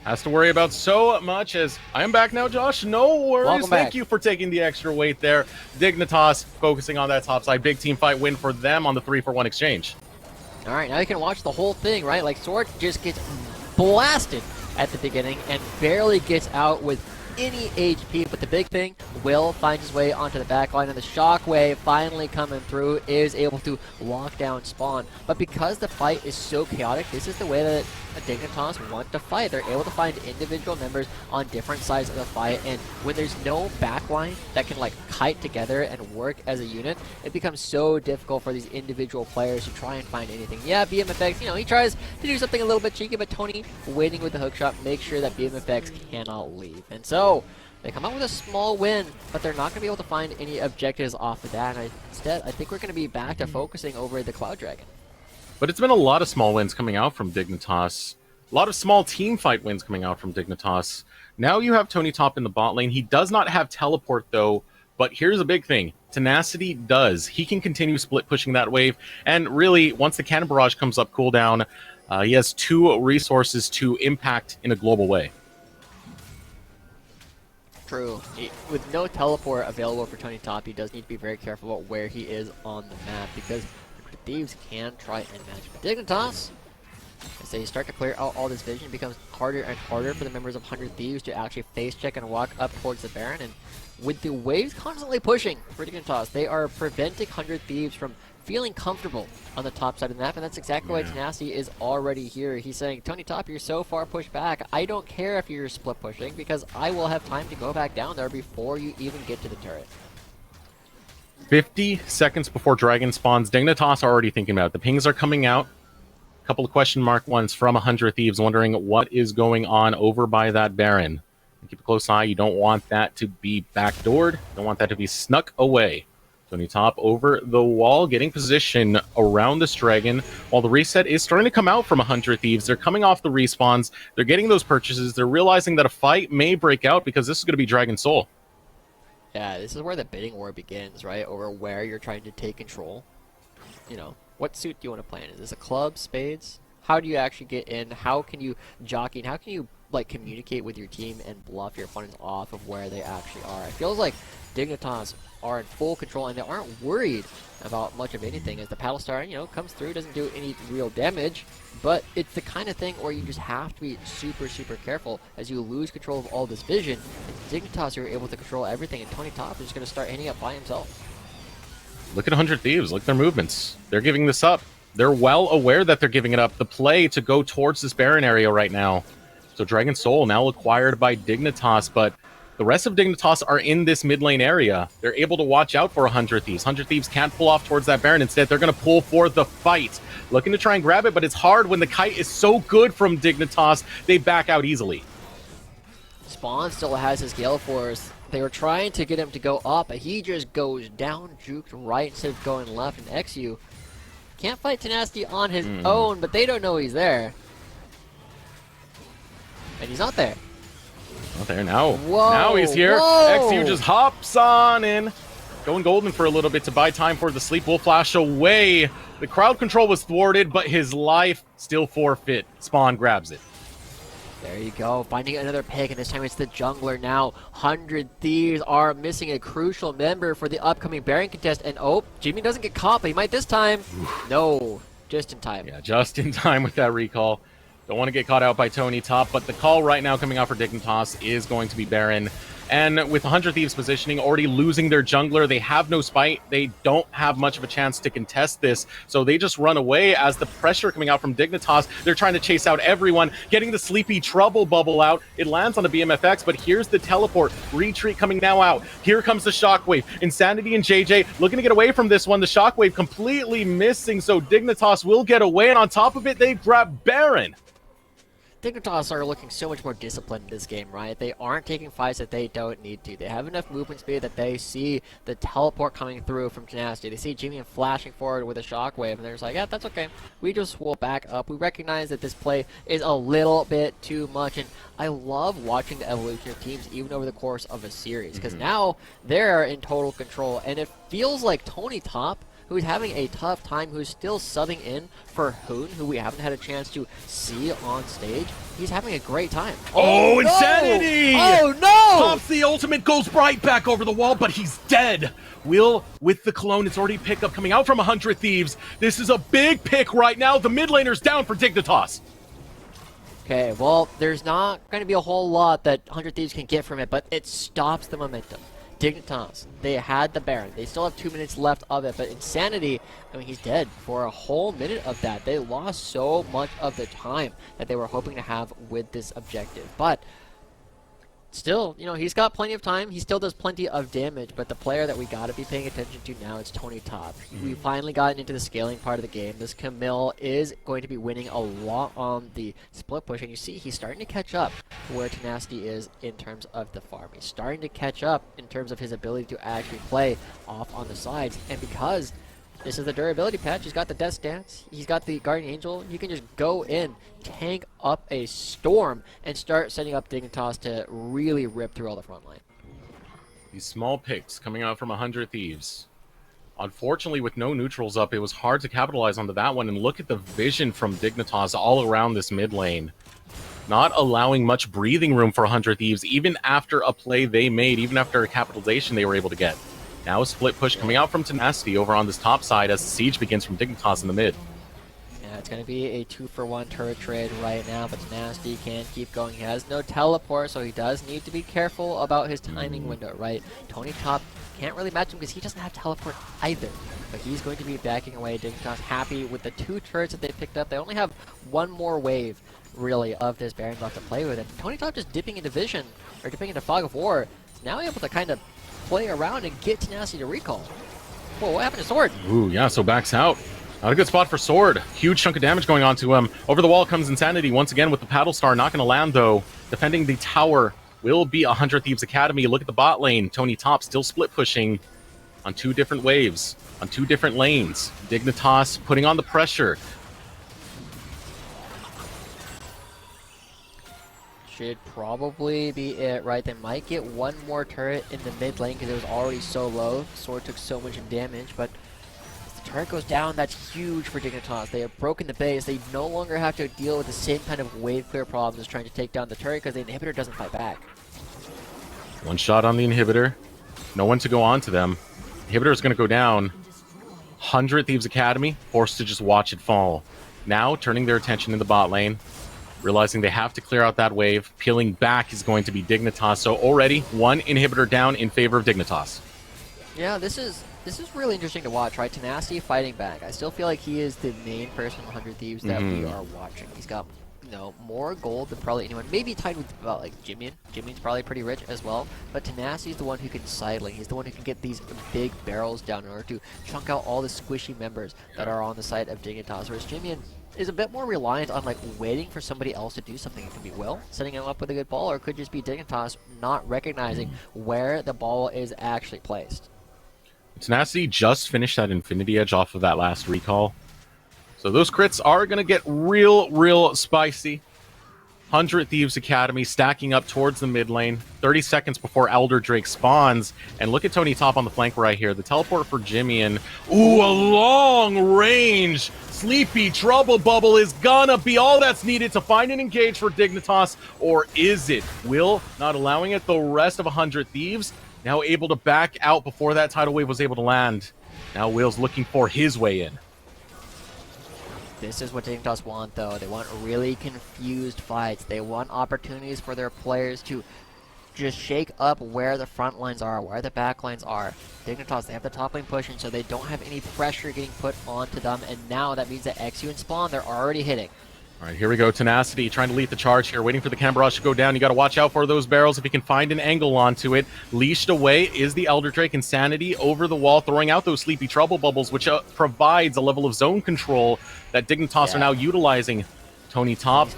Has to worry about so much as I am back now, Josh. No worries. Welcome Thank back. you for taking the extra weight there. Dignitas focusing on that top side. Big team fight win for them on the 3-for-1 exchange. All right, now you can watch the whole thing, right? Like, Sword just gets blasted at the beginning and barely gets out with any HP, but the big thing, Will finds his way onto the back line, and the Shockwave finally coming through is able to lock down Spawn. But because the fight is so chaotic, this is the way that Dignitas want to fight. They're able to find individual members on different sides of the fight, and when there's no backline that can like kite together and work as a unit, it becomes so difficult for these individual players to try and find anything. Yeah, BMFX, you know, he tries to do something a little bit cheeky, but Tony waiting with the hook shot makes sure that BMFX cannot leave. And so they come out with a small win, but they're not going to be able to find any objectives off the bat. And instead, I think we're going to be back to focusing over the Cloud Dragon. But it's been a lot of small wins coming out from Dignitas. A lot of small team fight wins coming out from Dignitas. Now you have Tony Top in the bot lane. He does not have teleport, though. But here's a big thing. Tenacity does. He can continue split pushing that wave. And really, once the Cannon Barrage comes up cooldown, he has 2 resources to impact in a global way. True. With no teleport available for Tony Top, he does need to be very careful about where he is on the map, because the Thieves can try and match. But Dignitas, as they start to clear out all this vision, it becomes harder and harder for the members of 100 Thieves to actually face check and walk up towards the Baron. And with the waves constantly pushing for Dignitas, they are preventing 100 Thieves from feeling comfortable on the top side of the map, and that's exactly why Tenacity is already here. He's saying, Tony Top, you're so far pushed back. I don't care if you're split pushing, because I will have time to go back down there before you even get to the turret. 50 seconds before Dragon spawns, Dignitas are already thinking about it. The pings are coming out. A couple of question mark ones from 100 Thieves wondering what is going on over by that Baron. Keep a close eye. You don't want that to be backdoored. You don't want that to be snuck away. Tony Top over the wall, getting position around this dragon, while the reset is starting to come out from 100 Thieves. They're coming off the respawns. They're getting those purchases. They're realizing that a fight may break out because this is going to be Dragon Soul. Yeah, this is where the bidding war begins, right? Over where you're trying to take control. You know, what suit do you want to play in? Is this a club, spades? How do you actually get in? How can you jockey? And how can you like communicate with your team and bluff your opponents off of where they actually are? It feels like Dignitas are in full control, and they aren't worried about much of anything, as the Paddle Star, you know, comes through, doesn't do any real damage, but it's the kind of thing where you just have to be super, super careful as you lose control of all this vision. And Dignitas are able to control everything, and Tony Top is just going to start hitting up by himself. Look at 100 Thieves. Look at their movements. They're giving this up. They're well aware that they're giving it up. The play to go towards this Baron area right now. So Dragon Soul now acquired by Dignitas, but the rest of Dignitas are in this mid lane area. They're able to watch out for 100 Thieves. 100 Thieves can't pull off towards that Baron. Instead, they're going to pull for the fight. Looking to try and grab it, but it's hard when the kite is so good from Dignitas. They back out easily. Spawn still has his Gale Force. They were trying to get him to go up, but he just goes down, juked right instead of going left, and XU can't fight Tenacity on his own, but they don't know he's there. And he's not there. Not there now. Whoa, now he's here. whoa. XU just hops on in. Going golden for a little bit to buy time for the sleep. Will flash away. The crowd control was thwarted, but his life still forfeit. Spawn grabs it. There you go, finding another pick, and this time it's the jungler now. 100 Thieves are missing a crucial member for the upcoming Baron contest, and oh, Jimmy doesn't get caught, but he might this time. No, just in time. Yeah, just in time with that recall. Don't want to get caught out by Tony Top, but the call right now coming out for Dignitas is going to be Baron. And with 100 Thieves positioning, already losing their jungler, they have no spite. They don't have much of a chance to contest this. So they just run away as the pressure coming out from Dignitas. They're trying to chase out everyone, getting the sleepy trouble bubble out. It lands on the BMFX, but here's the teleport. Retreat coming now out. Here comes the shockwave. Insanity and JJ looking to get away from this one. The shockwave completely missing, so Dignitas will get away. And on top of it, they grab Baron. Dignitas are looking so much more disciplined in this game, right? They aren't taking fights that they don't need to. They have enough movement speed that they see the teleport coming through from Tenacity. They see Jimmy flashing forward with a shockwave, and they're just like, yeah, that's okay. We just will back up. We recognize that this play is a little bit too much, and I love watching the evolution of teams even over the course of a series, because now they're in total control, and it feels like Tony Top, who's having a tough time, who's still subbing in for Hoon, who we haven't had a chance to see on stage. He's having a great time. Oh, no! Insanity! Oh, no! Pops the ultimate, goes right back over the wall, but he's dead. Will with the clone. It's already pickup coming out from 100 Thieves. This is a big pick right now. The mid laner's down for Dignitas. Okay, well, there's not going to be a whole lot that 100 Thieves can get from it, but it stops the momentum. Dignitas, they had the Baron. They still have 2 minutes left of it, but Insanity, I mean, he's dead for a whole minute of that. They lost so much of the time that they were hoping to have with this objective. But still, you know, he's got plenty of time. He still does plenty of damage, but the player that we got to be paying attention to now is Tony Top. We finally gotten into the scaling part of the game. This Camille is going to be winning a lot on the split push, and you see he's starting to catch up to where Tenacity is in terms of the farm. He's starting to catch up in terms of his ability to actually play off on the sides, and because this is the durability patch, he's got the Death Stance, he's got the Guardian Angel, you can just go in, tank up a storm, and start setting up Dignitas to really rip through all the front line. These small picks coming out from 100 Thieves. Unfortunately, with no neutrals up, it was hard to capitalize onto that one, and look at the vision from Dignitas all around this mid lane. Not allowing much breathing room for 100 Thieves, even after a play they made, even after a capitalization they were able to get. Now a split push coming out from Tenacity over on this top side as the siege begins from Dignitas in the mid. Yeah, it's going to be a 2-for-1 turret trade right now, but Tenacity can't keep going. He has no teleport, so he does need to be careful about his timing window, right? Tony Top can't really match him because he doesn't have teleport either. But he's going to be backing away. Dignitas happy with the 2 turrets that they picked up. They only have 1 more wave, really, of this Baron left to play with. And Tony Top just dipping into Vision, or dipping into Fog of War, is now able to kind of play around and get Tenacity to recall. Whoa, what happened to Sword? Ooh, yeah, so backs out. Not a good spot for Sword. Huge chunk of damage going on to him. Over the wall comes Insanity once again with the Paddle Star. Not going to land, though. Defending the tower will be 100 Thieves Academy. Look at the bot lane. Tony Top still split pushing on 2 different waves, on 2 different lanes. Dignitas putting on the pressure. Should probably be it, right? They might get 1 more turret in the mid lane because it was already so low. Sword took so much damage, but if the turret goes down, that's huge for Dignitas. They have broken the base. They no longer have to deal with the same kind of wave clear problems as trying to take down the turret because the inhibitor doesn't fight back. 1 shot on the inhibitor. No one to go on to them. Inhibitor is going to go down. 100 Thieves Academy forced to just watch it fall. Now turning their attention in the bot lane. Realizing they have to clear out that wave. Peeling back is going to be Dignitas. So already 1 inhibitor down in favor of Dignitas. Yeah, this is really interesting to watch, right? Tenacity fighting back. I still feel like he is the main person in 100 Thieves that we are watching. He's got, you know, more gold than probably anyone. Maybe tied with about like Jimian. Jimian's probably pretty rich as well. But Tenacity's the one who can sidling. He's the one who can get these big barrels down in order to chunk out all the squishy members that are on the side of Dignitas. Whereas Jimian is a bit more reliant on like waiting for somebody else to do something. It could be Will setting him up with a good ball, or it could just be Dignitas not recognizing where the ball is actually placed. Tenacity just finished that Infinity Edge off of that last recall. So those crits are going to get real spicy. 100 Thieves Academy stacking up towards the mid lane. 30 seconds before Elder Drake spawns. And look at Tony Top on the flank right here. The teleport for Jimian. Ooh, a long range Sleepy Trouble Bubble is gonna be all that's needed to find and engage for Dignitas. Or is it? Will not allowing it. The rest of 100 Thieves now able to back out before that tidal wave was able to land. Now Will's looking for his way in. This is what Dignitas want, though. They want really confused fights. They want opportunities for their players to just shake up where the front lines are, where the back lines are. Dignitas, they have the top lane pushing, so they don't have any pressure getting put onto them, and now that means that XU and Spawn, they're already hitting. All right, here we go. Tenacity trying to lead the charge here, waiting for the Cam Barrage to go down. You got to watch out for those barrels if you can find an angle onto it. Leashed away is the Elder Drake. Insanity over the wall, throwing out those Sleepy Trouble Bubbles, which provides a level of zone control that Dignitas are now utilizing. Tony Top.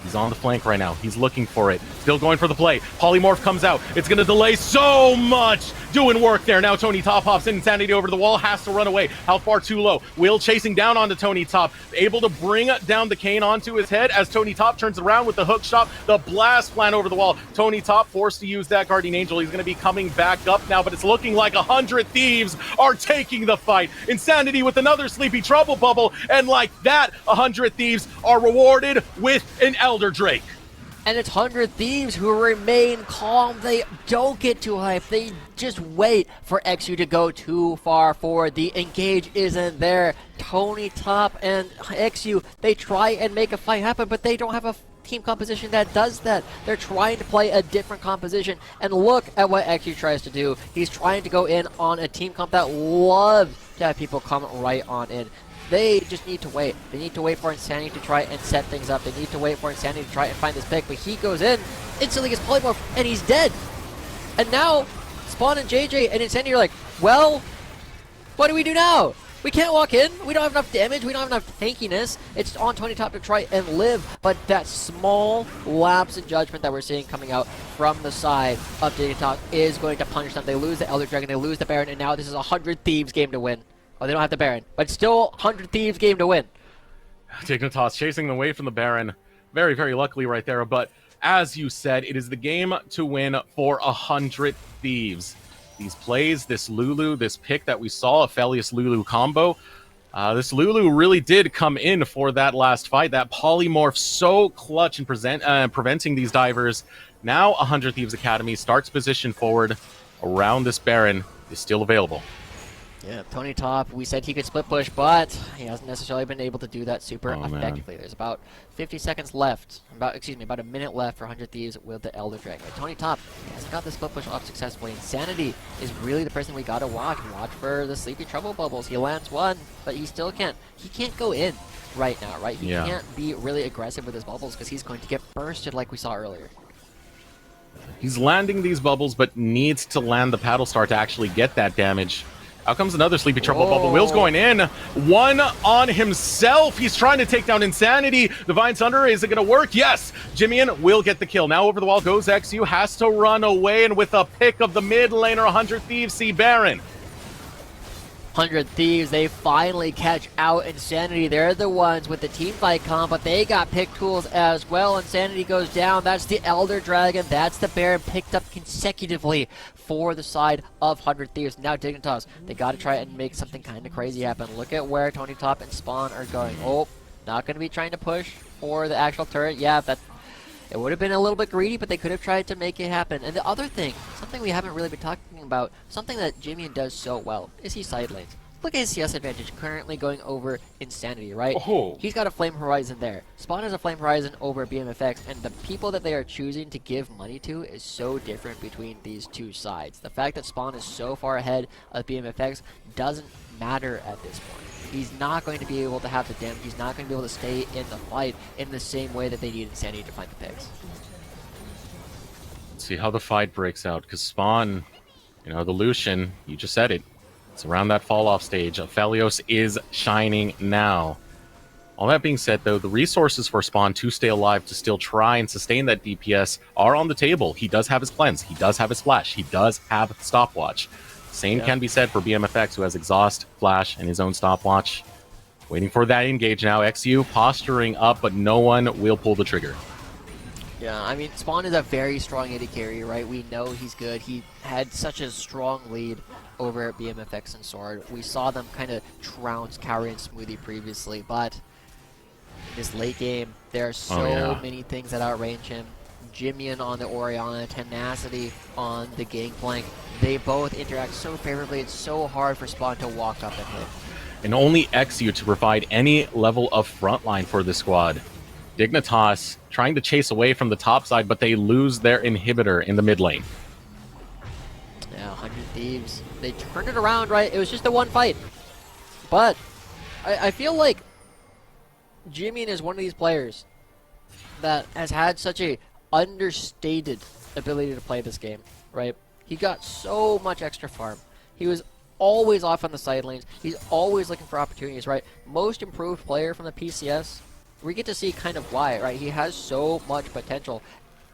He's on the flank right now. He's looking for it. Still going for the play. Polymorph comes out. It's going to delay so much. Doing work there. Now Tony Top hops in. Insanity over the wall. Has to run away. How far? Too low. Will chasing down onto Tony Top. Able to bring down the cane onto his head as Tony Top turns around with the hook shot. The blast plan over the wall. Tony Top forced to use that Guardian Angel. He's going to be coming back up now, but it's looking like 100 Thieves are taking the fight. Insanity with another Sleepy Trouble Bubble. And like that, 100 Thieves are rewarded with an Elder Drake. And it's 100 Thieves who remain calm. They don't get too hyped. They just wait for XU to go too far forward. The engage isn't there. Tony Top and XU, they try and make a fight happen, but they don't have a team composition that does that. They're trying to play a different composition. And look at what XU tries to do. He's trying to go in on a team comp that loves to have people come right on in. They just need to wait. They need to wait for Insanity to try and set things up. They need to wait for Insanity to try and find this pick, but he goes in, instantly gets polymorph, and he's dead. And now, Spawn and JJ and Insanity are like, well, what do we do now? We can't walk in. We don't have enough damage. We don't have enough tankiness. It's on Tony Top to try and live, but that small lapse in judgment that we're seeing coming out from the side of Dignitas is going to punish them. They lose the Elder Dragon, they lose the Baron, and now this is a 100 Thieves game to win. Oh, they don't have the Baron, but still 100 Thieves game to win. Dignitas chasing away from the Baron. Very, very luckily right there. But as you said, it is the game to win for 100 Thieves. These plays, this Lulu, this pick that we saw, a Felius Lulu combo. This Lulu really did come in for that last fight. That polymorph so clutch in preventing these divers. Now 100 Thieves Academy starts position forward around this Baron is still available. Yeah, Tony Top, we said he could split push, but he hasn't necessarily been able to do that super effectively. There's about 50 seconds left, about a minute left for 100 Thieves with the Elder Dragon. Tony Top hasn't got the split push off successfully. Insanity is really the person we gotta watch. Watch for the Sleepy Trouble Bubbles. He lands one, but he still can't. He can't go in right now, right? He can't be really aggressive with his bubbles because he's going to get bursted like we saw earlier. He's landing these bubbles, but needs to land the Paddle Star to actually get that damage. Out comes another Sleepy Trouble Bubble. Will's going in. One on himself. He's trying to take down Insanity. Divine Thunder, is it going to work? Yes. Jimmian will get the kill. Now over the wall goes XU. Has to run away. And with a pick of the mid laner, 100 Thieves see Baron. 100 Thieves, they finally catch out Insanity. They're the ones with the team fight comp, but they got pick tools as well. Insanity goes down. That's the Elder Dragon. That's the Baron picked up consecutively for the side of 100 Thieves. Now Dignitas, they got to try and make something kind of crazy happen. Look at where Tony Top and Spawn are going. Oh, not going to be trying to push for the actual turret. Yeah, it would have been a little bit greedy, but they could have tried to make it happen. And the other thing, something we haven't really been talking about, something that Jimmian does so well, is he side lanes. Look at his CS advantage currently going over Insanity, right? Oh. He's got a Flame Horizon there. Spawn has a Flame Horizon over BMFX, and the people that they are choosing to give money to is so different between these two sides. The fact that Spawn is so far ahead of BMFX doesn't matter at this point. He's not going to be able to have the damage. He's not going to be able to stay in the fight in the same way that they need Insanity to find the picks. Let's see how the fight breaks out, because Spawn, the Lucian, you just said it. It's around that fall-off stage. Aphelios is shining now. All that being said, though, the resources for Spawn to stay alive, to still try and sustain that DPS, are on the table. He does have his cleanse. He does have his flash. He does have stopwatch. Same can be said for BMFX, who has exhaust, flash, and his own stopwatch. Waiting for that engage now. XU posturing up, but no one will pull the trigger. Yeah, I mean, Spawn is a very strong AD carry, right? We know he's good. He had such a strong lead over at BMFX and Sword. We saw them kind of trounce Cowrie and Smoothie previously, but this late game, there are so many things that outrange him. Jimmian on the Orianna, Tenacity on the Gangplank. They both interact so favorably. It's so hard for Spawn to walk up and hit. And only XU to provide any level of frontline for the squad. Dignitas trying to chase away from the top side, but they lose their inhibitor in the mid lane. Yeah, 100 Thieves. They turned it around, right? It was just a one fight. But I feel like Jimmy is one of these players that has had such a understated ability to play this game, right? He got so much extra farm. He was always off on the side lanes. He's always looking for opportunities, right? Most improved player from the PCS. We get to see kind of why, right? He has so much potential,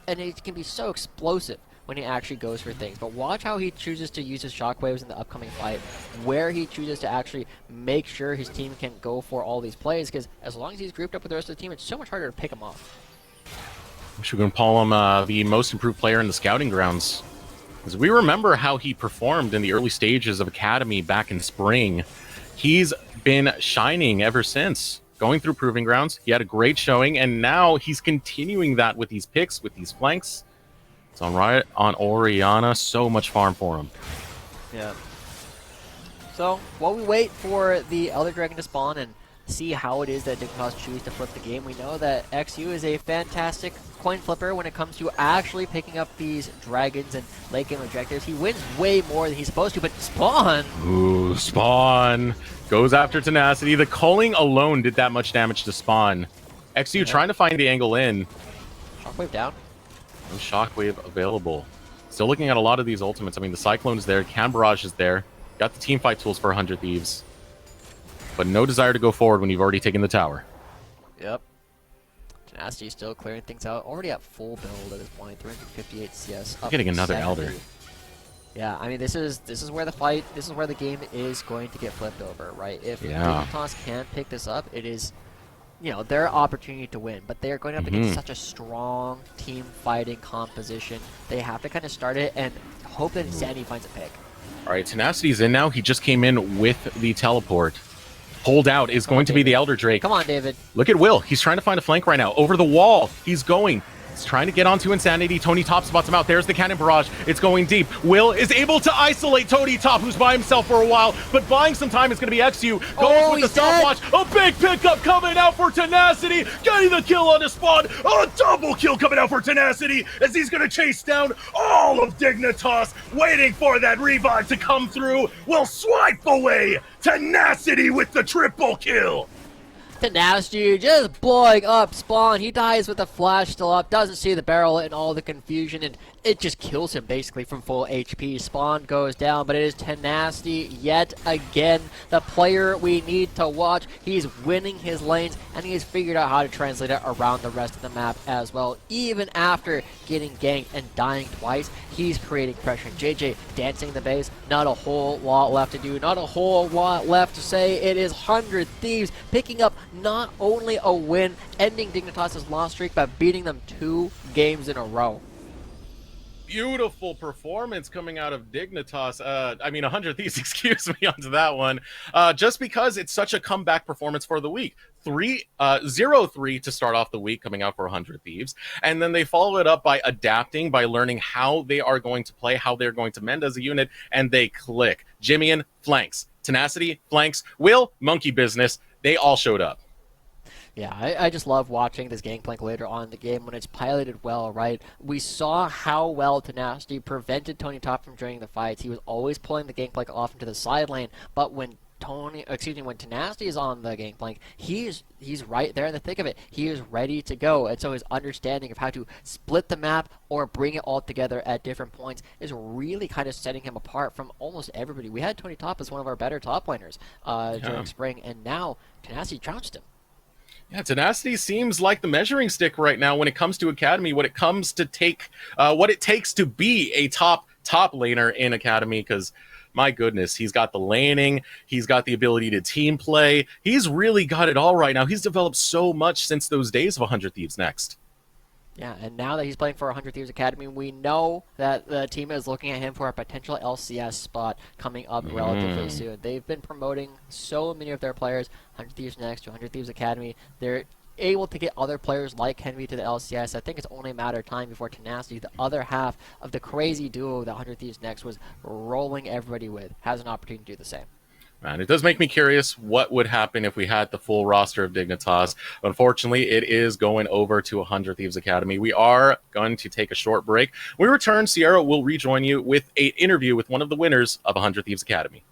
and he can be so explosive when he actually goes for things. But watch how he chooses to use his shockwaves in the upcoming fight, where he chooses to actually make sure his team can go for all these plays, because as long as he's grouped up with the rest of the team, it's so much harder to pick him off. Should we call him the most improved player in the scouting grounds? Because we remember how he performed in the early stages of Academy back in spring. He's been shining ever since. Going through Proving Grounds, he had a great showing, and now he's continuing that with these picks, with these flanks. It's on right on Oriana. So much farm for him. Yeah. So, while we wait for the Elder Dragon to spawn and see how it is that Dignitas choose to flip the game, we know that XU is a fantastic coin flipper when it comes to actually picking up these dragons and late game objectives. He wins way more than he's supposed to, but Spawn! Ooh, Spawn goes after Tenacity. The culling alone did that much damage to Spawn. XU trying to find the angle in. Shockwave down. No Shockwave available. Still looking at a lot of these ultimates. I mean, the Cyclone's there, Can Barrage is there. Got the team fight tools for 100 Thieves. But no desire to go forward when you've already taken the tower. Yep. Tenacity still clearing things out. Already at full build at this point. 358 CS. We're getting another 70. Elder. Yeah, I mean, this is where the fight, this is where the game is going to get flipped over, right? If Dignitas can't pick this up, it is, you know, their opportunity to win. But they are going to have to get such a strong team fighting composition. They have to kind of start it and hope that Insanity finds a pick. All right, Tenacity's in now. He just came in with the teleport. Pulled out is going to be the Elder Drake. Come on, David. Look at Will. He's trying to find a flank right now. Over the wall. He's going. He's trying to get onto Insanity. Tony Top spots him out. There's the cannon barrage. It's going deep. Will is able to isolate Tony Top, who's by himself for a while, but buying some time is going to be XU. Goes with the stopwatch. A big pickup coming out for Tenacity. Getting the kill on the spawn. A double kill coming out for Tenacity as he's going to chase down all of Dignitas, waiting for that revive to come through. Will swipe away Tenacity with the triple kill. Tenacity just blowing up Spawn. He dies with the flash still up, doesn't see the barrel and all the confusion, and it just kills him basically from full HP. Spawn goes down, but it is Tenacity yet again, the player we need to watch. He's winning his lanes, and he's figured out how to translate it around the rest of the map as well. Even after getting ganked and dying twice, he's creating pressure. JJ dancing the base, not a whole lot left to do, not a whole lot left to say. It is 100 Thieves picking up not only a win, ending Dignitas' loss streak, but beating them 2 games in a row. Beautiful performance coming out of Dignitas. 100 Thieves, excuse me, onto that one. Just because it's such a comeback performance for the week. 0-3 to start off the week, coming out for 100 Thieves. And then they follow it up by adapting, by learning how they are going to play, how they're going to mend as a unit, and they click. Jimmy flanks. Tenacity, flanks. Will, monkey business. They all showed up. Yeah, I just love watching this gangplank later on in the game when it's piloted well, right? We saw how well Tenacity prevented Tony Top from joining the fights. He was always pulling the gangplank off into the side lane, but when when Tenacity is on the gangplank, he's right there in the thick of it. He is ready to go, and so his understanding of how to split the map or bring it all together at different points is really kind of setting him apart from almost everybody. We had Tony Top as one of our better top laners during spring, and now Tenacity trounced him. Yeah, Tenacity seems like the measuring stick right now when it comes to Academy, when it comes to what it takes to be a top laner in Academy, because my goodness, he's got the laning, he's got the ability to team play, he's really got it all right now. He's developed so much since those days of 100 Thieves Next. Yeah, and now that he's playing for 100 Thieves Academy, we know that the team is looking at him for a potential LCS spot coming up relatively soon. They've been promoting so many of their players, 100 Thieves Next to 100 Thieves Academy. They're able to get other players like Henry to the LCS. I think it's only a matter of time before Tenacity, the other half of the crazy duo that 100 Thieves Next was rolling everybody with, has an opportunity to do the same. Man, it does make me curious what would happen if we had the full roster of Dignitas. Unfortunately, it is going over to 100 Thieves Academy. We are going to take a short break. When we return, Sierra will rejoin you with an interview with one of the winners of 100 Thieves Academy.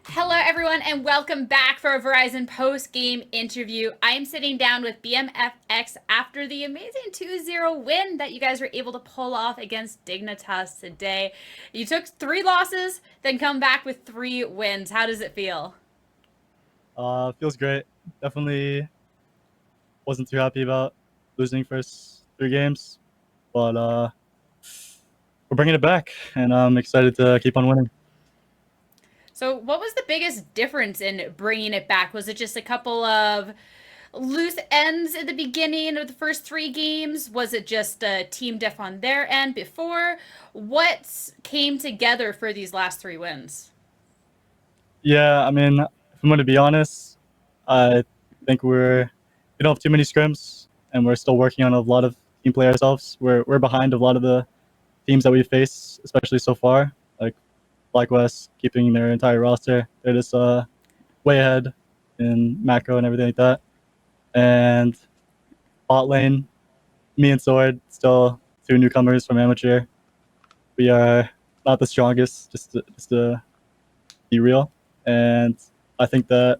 Hello, everyone, and welcome back for a Verizon post-game interview. I am sitting down with BMFX after the amazing 2-0 win that you guys were able to pull off against Dignitas today. You took 3 losses, then come back with 3 wins. How does it feel? Feels great. Definitely wasn't too happy about losing first 3 games, but we're bringing it back, and I'm excited to keep on winning. So what was the biggest difference in bringing it back? Was it just a couple of loose ends at the beginning of the first 3 games? Was it just a team diff on their end before? What came together for these last 3 wins? Yeah, I mean, if I'm going to be honest, I think we don't have too many scrims, and we're still working on a lot of team play ourselves. We're behind a lot of the teams that we face, especially so far, like Black West keeping their entire roster. They're just way ahead in macro and everything like that. And bot lane, me and Sword, still 2 newcomers from amateur. We are not the strongest, just to be real. And I think that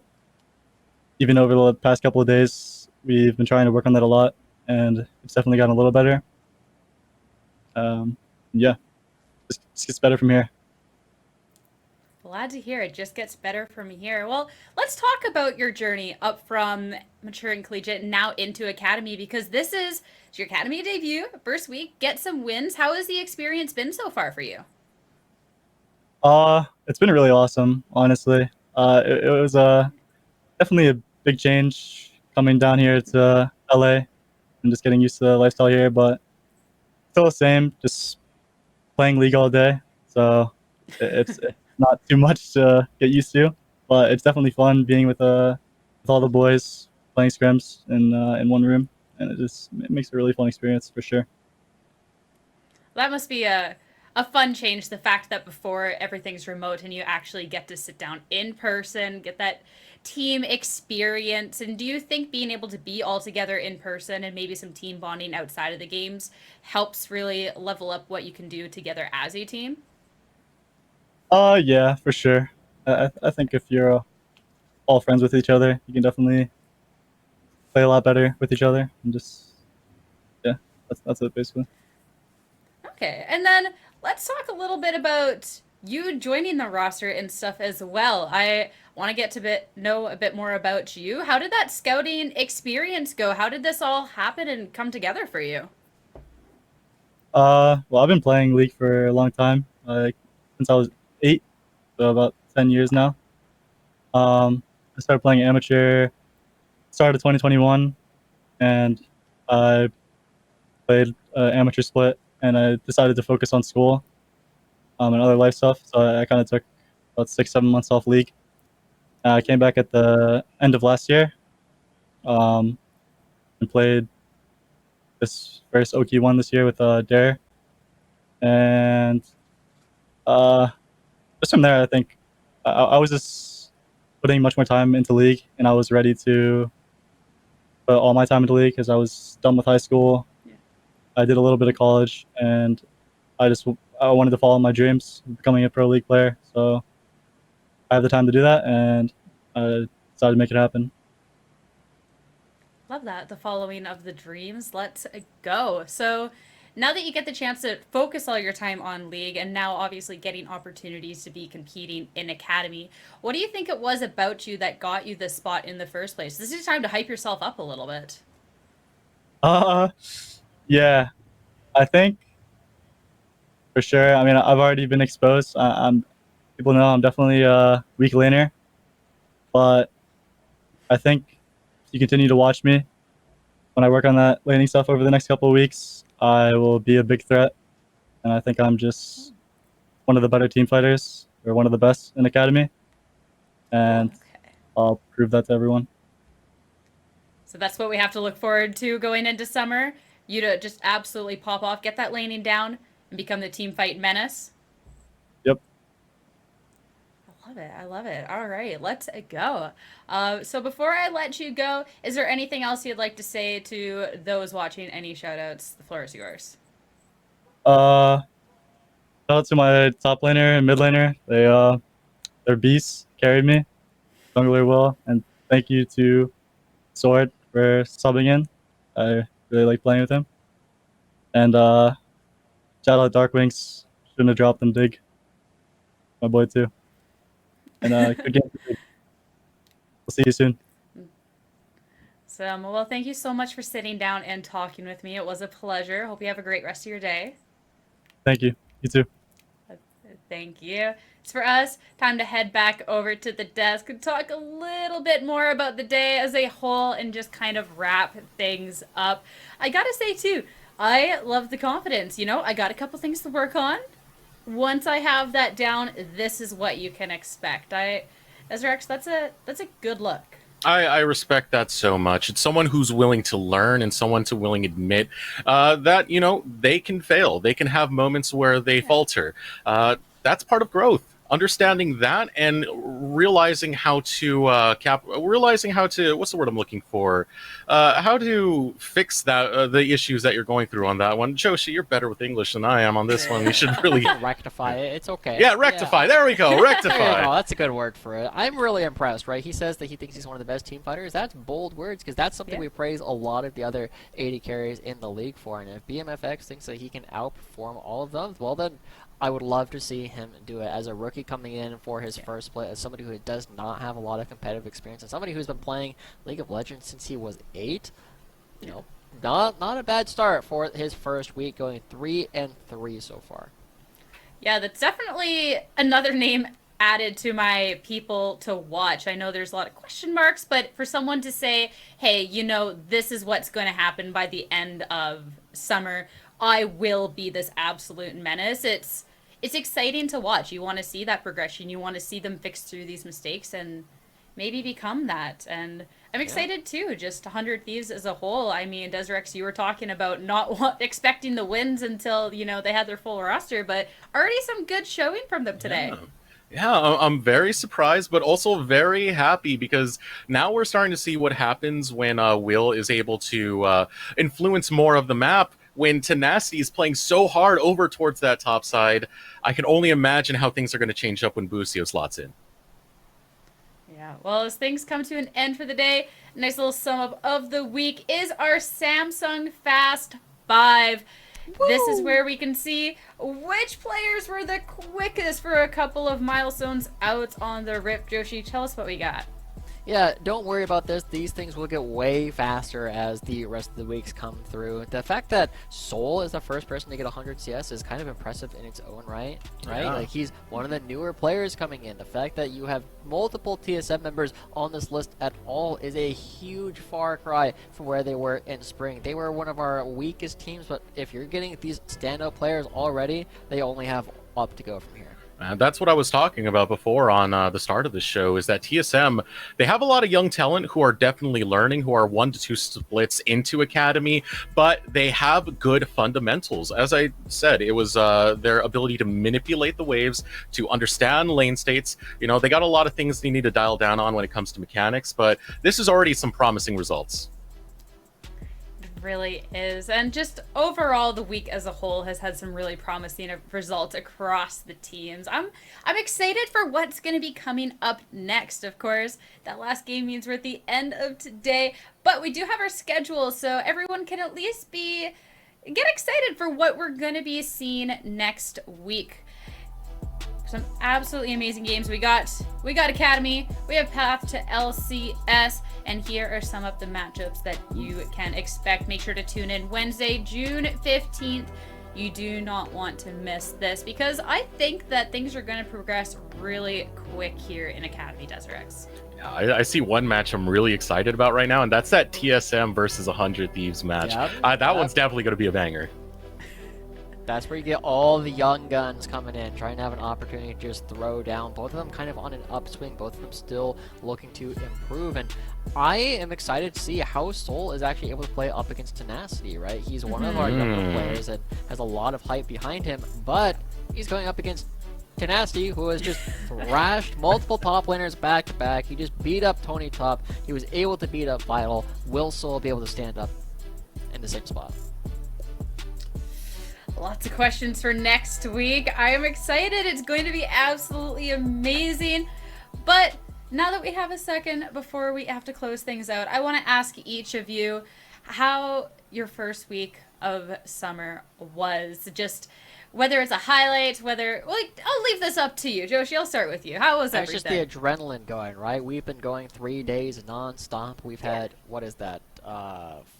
even over the past couple of days, we've been trying to work on that a lot, and it's definitely gotten a little better. Yeah, just gets better from here. Glad to hear it just gets better from here. Well, let's talk about your journey up from mature and collegiate and now into academy, because this is your academy debut, first week, get some wins. How has the experience been so far for you? It's been really awesome, honestly. It was definitely a big change coming down here to LA and just getting used to the lifestyle here, but still the same, just playing League all day. So it's not too much to get used to, but it's definitely fun being with all the boys playing scrims in one room, and it makes a really fun experience for sure. That must be a fun change. The fact that before everything's remote and you actually get to sit down in person, get that team experience. And do you think being able to be all together in person and maybe some team bonding outside of the games helps really level up what you can do together as a team? Yeah, for sure. I think if you're all friends with each other, you can definitely play a lot better with each other, and just yeah, that's it basically. Okay, and then let's talk a little bit about you joining the roster and stuff as well. I want to get to know a bit more about you. How did that scouting experience go? How did this all happen and come together for you? Well, I've been playing League for a long time, like since I was 8, so about 10 years now. I started playing amateur start of 2021, and I played amateur split, and I decided to focus on school and other life stuff. So I kind of took about 6 7 months off League. I came back at the end of last year, um, and played this first OQ1 this year with Dare, and uh, just from there, I think I was just putting much more time into League, and I was ready to put all my time into League because I was done with high school. Yeah. I did a little bit of college, and I wanted to follow my dreams of becoming a pro league player. So I have the time to do that, and I decided to make it happen. Love that. The following of the dreams. Let's go. So, now that you get the chance to focus all your time on league and now obviously getting opportunities to be competing in academy, what do you think it was about you that got you this spot in the first place? This is time to hype yourself up a little bit. Uh, yeah, I think for sure. I mean, I've already been exposed. I'm People know I'm definitely a weak laner, but I think if you continue to watch me when I work on that laning stuff over the next couple of weeks, I will be a big threat. And I think I'm just one of the better team fighters, or one of the best in academy, and Okay. I'll prove that to everyone. So that's what we have to look forward to going into summer. You to just absolutely pop off, get that laning down, and become the team fight menace. Yep. I love it. I love it. All right, let's go. So before I let you go, is there anything else you'd like to say to those watching? Any shout outs? The floor is yours. Uh, Shout out to my top laner and mid laner. They're beasts. Carried me. Jungler will, and thank you to Sword for subbing in. I really like playing with him. And shout out Darkwings. Shouldn't have dropped them. Dig, my boy too. And good game. We'll see you soon. So, well, thank you so much for sitting down and talking with me. It was a pleasure. Hope you have a great rest of your day. Thank you. You too. Thank you. It's for us. Time to head back over to the desk and talk a little bit more about the day as a whole and just kind of wrap things up. I gotta say, too, I love the confidence. You know, I got a couple things to work on. Once I have that down, this is what you can expect. Ezrex, that's a good look. I respect that so much. It's someone who's willing to learn and someone to willing to admit that, they can fail. They can have moments where they falter. That's part of growth. Understanding that and realizing how to realizing how to, what's the word I'm looking for? How to fix that the issues that you're going through on that one. Joshi, you're better with English than I am on this one. You should really Rectify it. It's okay. yeah, rectify. Yeah. There we go. There you Rectify. go. That's a good word for it. I'm really impressed, right? He says that he thinks he's one of the best team fighters. That's bold words because that's something Yeah. we praise a lot of the other 80 carries in the league for. And if BMFX thinks that he can outperform all of them, well then I would love to see him do it as a rookie coming in for his first split, as somebody who does not have a lot of competitive experience, and somebody who's been playing League of Legends since he was 8. You know, not a bad start for his first week, going 3-3 so far. Yeah, that's definitely another name added to my people to watch. I know there's a lot of question marks, but for someone to say, hey, this is what's going to happen by the end of summer, I will be this absolute menace. It's exciting to watch. You want to see that progression. You want to see them fix through these mistakes and maybe become that. And I'm Yeah. excited too, just 100 Thieves as a whole. I mean, Desrex, you were talking about not expecting the wins until, they had their full roster, but already some good showing from them today. Yeah. Yeah, I'm very surprised, but also very happy because now we're starting to see what happens when Will is able to influence more of the map. When Tenacity is playing so hard over towards that top side, I can only imagine how things are going to change up when Busio slots in. Yeah, well, as things come to an end for the day, nice little sum up of the week is our Samsung Fast 5. Woo! This is where we can see which players were the quickest for a couple of milestones out on the rip. Joshi, tell us what we got. Yeah, don't worry about this. These things will get way faster as the rest of the weeks come through. The fact that Soul is the first person to get 100 CS is kind of impressive in its own right? Yeah. Like, he's one of the newer players coming in. The fact that you have multiple TSM members on this list at all is a huge far cry from where they were in spring. They were one of our weakest teams, but if you're getting these standout players already, they only have up to go from here. And that's what I was talking about before on the start of the show, is that TSM, they have a lot of young talent who are definitely learning, who are 1 to 2 splits into Academy, but they have good fundamentals. As I said, it was their ability to manipulate the waves, to understand lane states. They got a lot of things they need to dial down on when it comes to mechanics, but this is already some promising results. Really is. And just overall, the week as a whole has had some really promising results across the teams. I'm excited for what's going to be coming up next. Of course, that last game means we're at the end of today, but we do have our schedule, so everyone can at least get excited for what we're going to be seeing next week. Some absolutely amazing games. We got Academy, we have Path to LCS, and here are some of the matchups that you can expect. Make sure to tune in Wednesday, June 15th. You do not want to miss this because I think that things are going to progress really quick here in Academy Desert. Yeah, I see one match I'm really excited about right now, and that's that TSM versus 100 Thieves match. That one's definitely going to be a banger. That's where you get all the young guns coming in, trying to have an opportunity to just throw down. Both of them kind of on an upswing, both of them still looking to improve. And I am excited to see how Soul is actually able to play up against Tenacity, right? He's one of our younger players and has a lot of hype behind him, but he's going up against Tenacity, who has just thrashed multiple top laners back to back. He just beat up Tony Top. He was able to beat up Vital. Will Soul be able to stand up in the same spot? Lots of questions for next week. I am excited. It's going to be absolutely amazing. But now that we have a second before we have to close things out, I want to ask each of you how your first week of summer was. Just whether it's a highlight, I'll leave this up to you. Joshi, I'll start with you. How was everything? It's just the adrenaline going, right? We've been going 3 days non-stop. We've had, what is that,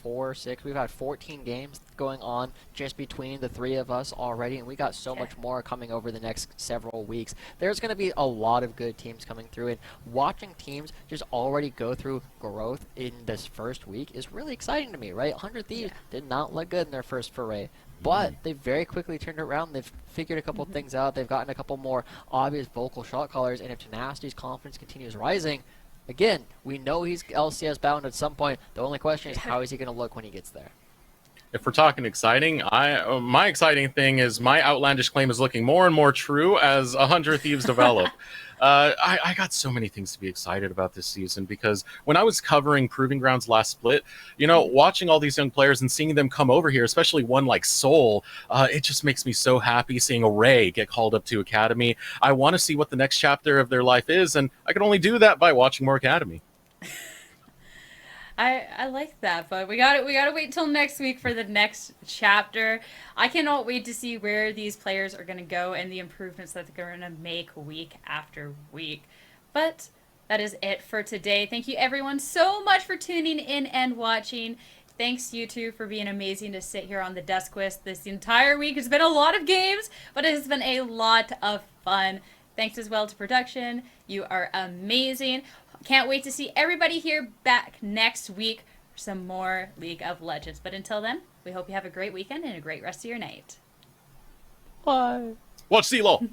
4, 6, we've had 14 games going on just between the three of us already, and we got so much more coming over the next several weeks. There's going to be a lot of good teams coming through, and watching teams just already go through growth in this first week is really exciting to me, right? 100 Thieves did not look good in their first foray, but they very quickly turned it around. They've figured a couple things out. They've gotten a couple more obvious vocal shot callers, and if Tenacity's confidence continues rising, again, we know he's LCS bound at some point. The only question is, how is he going to look when he gets there? If we're talking exciting, my exciting thing is my outlandish claim is looking more and more true as 100 Thieves develop. I got so many things to be excited about this season because when I was covering Proving Grounds last split, watching all these young players and seeing them come over here, especially one like Soul, it just makes me so happy seeing a Ray get called up to Academy. I want to see what the next chapter of their life is, and I can only do that by watching more Academy. I like that, but we gotta wait till next week for the next chapter. I cannot wait to see where these players are gonna go and the improvements that they're gonna make week after week. But that is it for today. Thank you everyone so much for tuning in and watching. Thanks, you two, for being amazing to sit here on the Desk Quiz this entire week. It's been a lot of games, but it has been a lot of fun. Thanks as well to production. You are amazing. Can't wait to see everybody here back next week for some more League of Legends. But until then, we hope you have a great weekend and a great rest of your night. Bye. Watch CeeLo.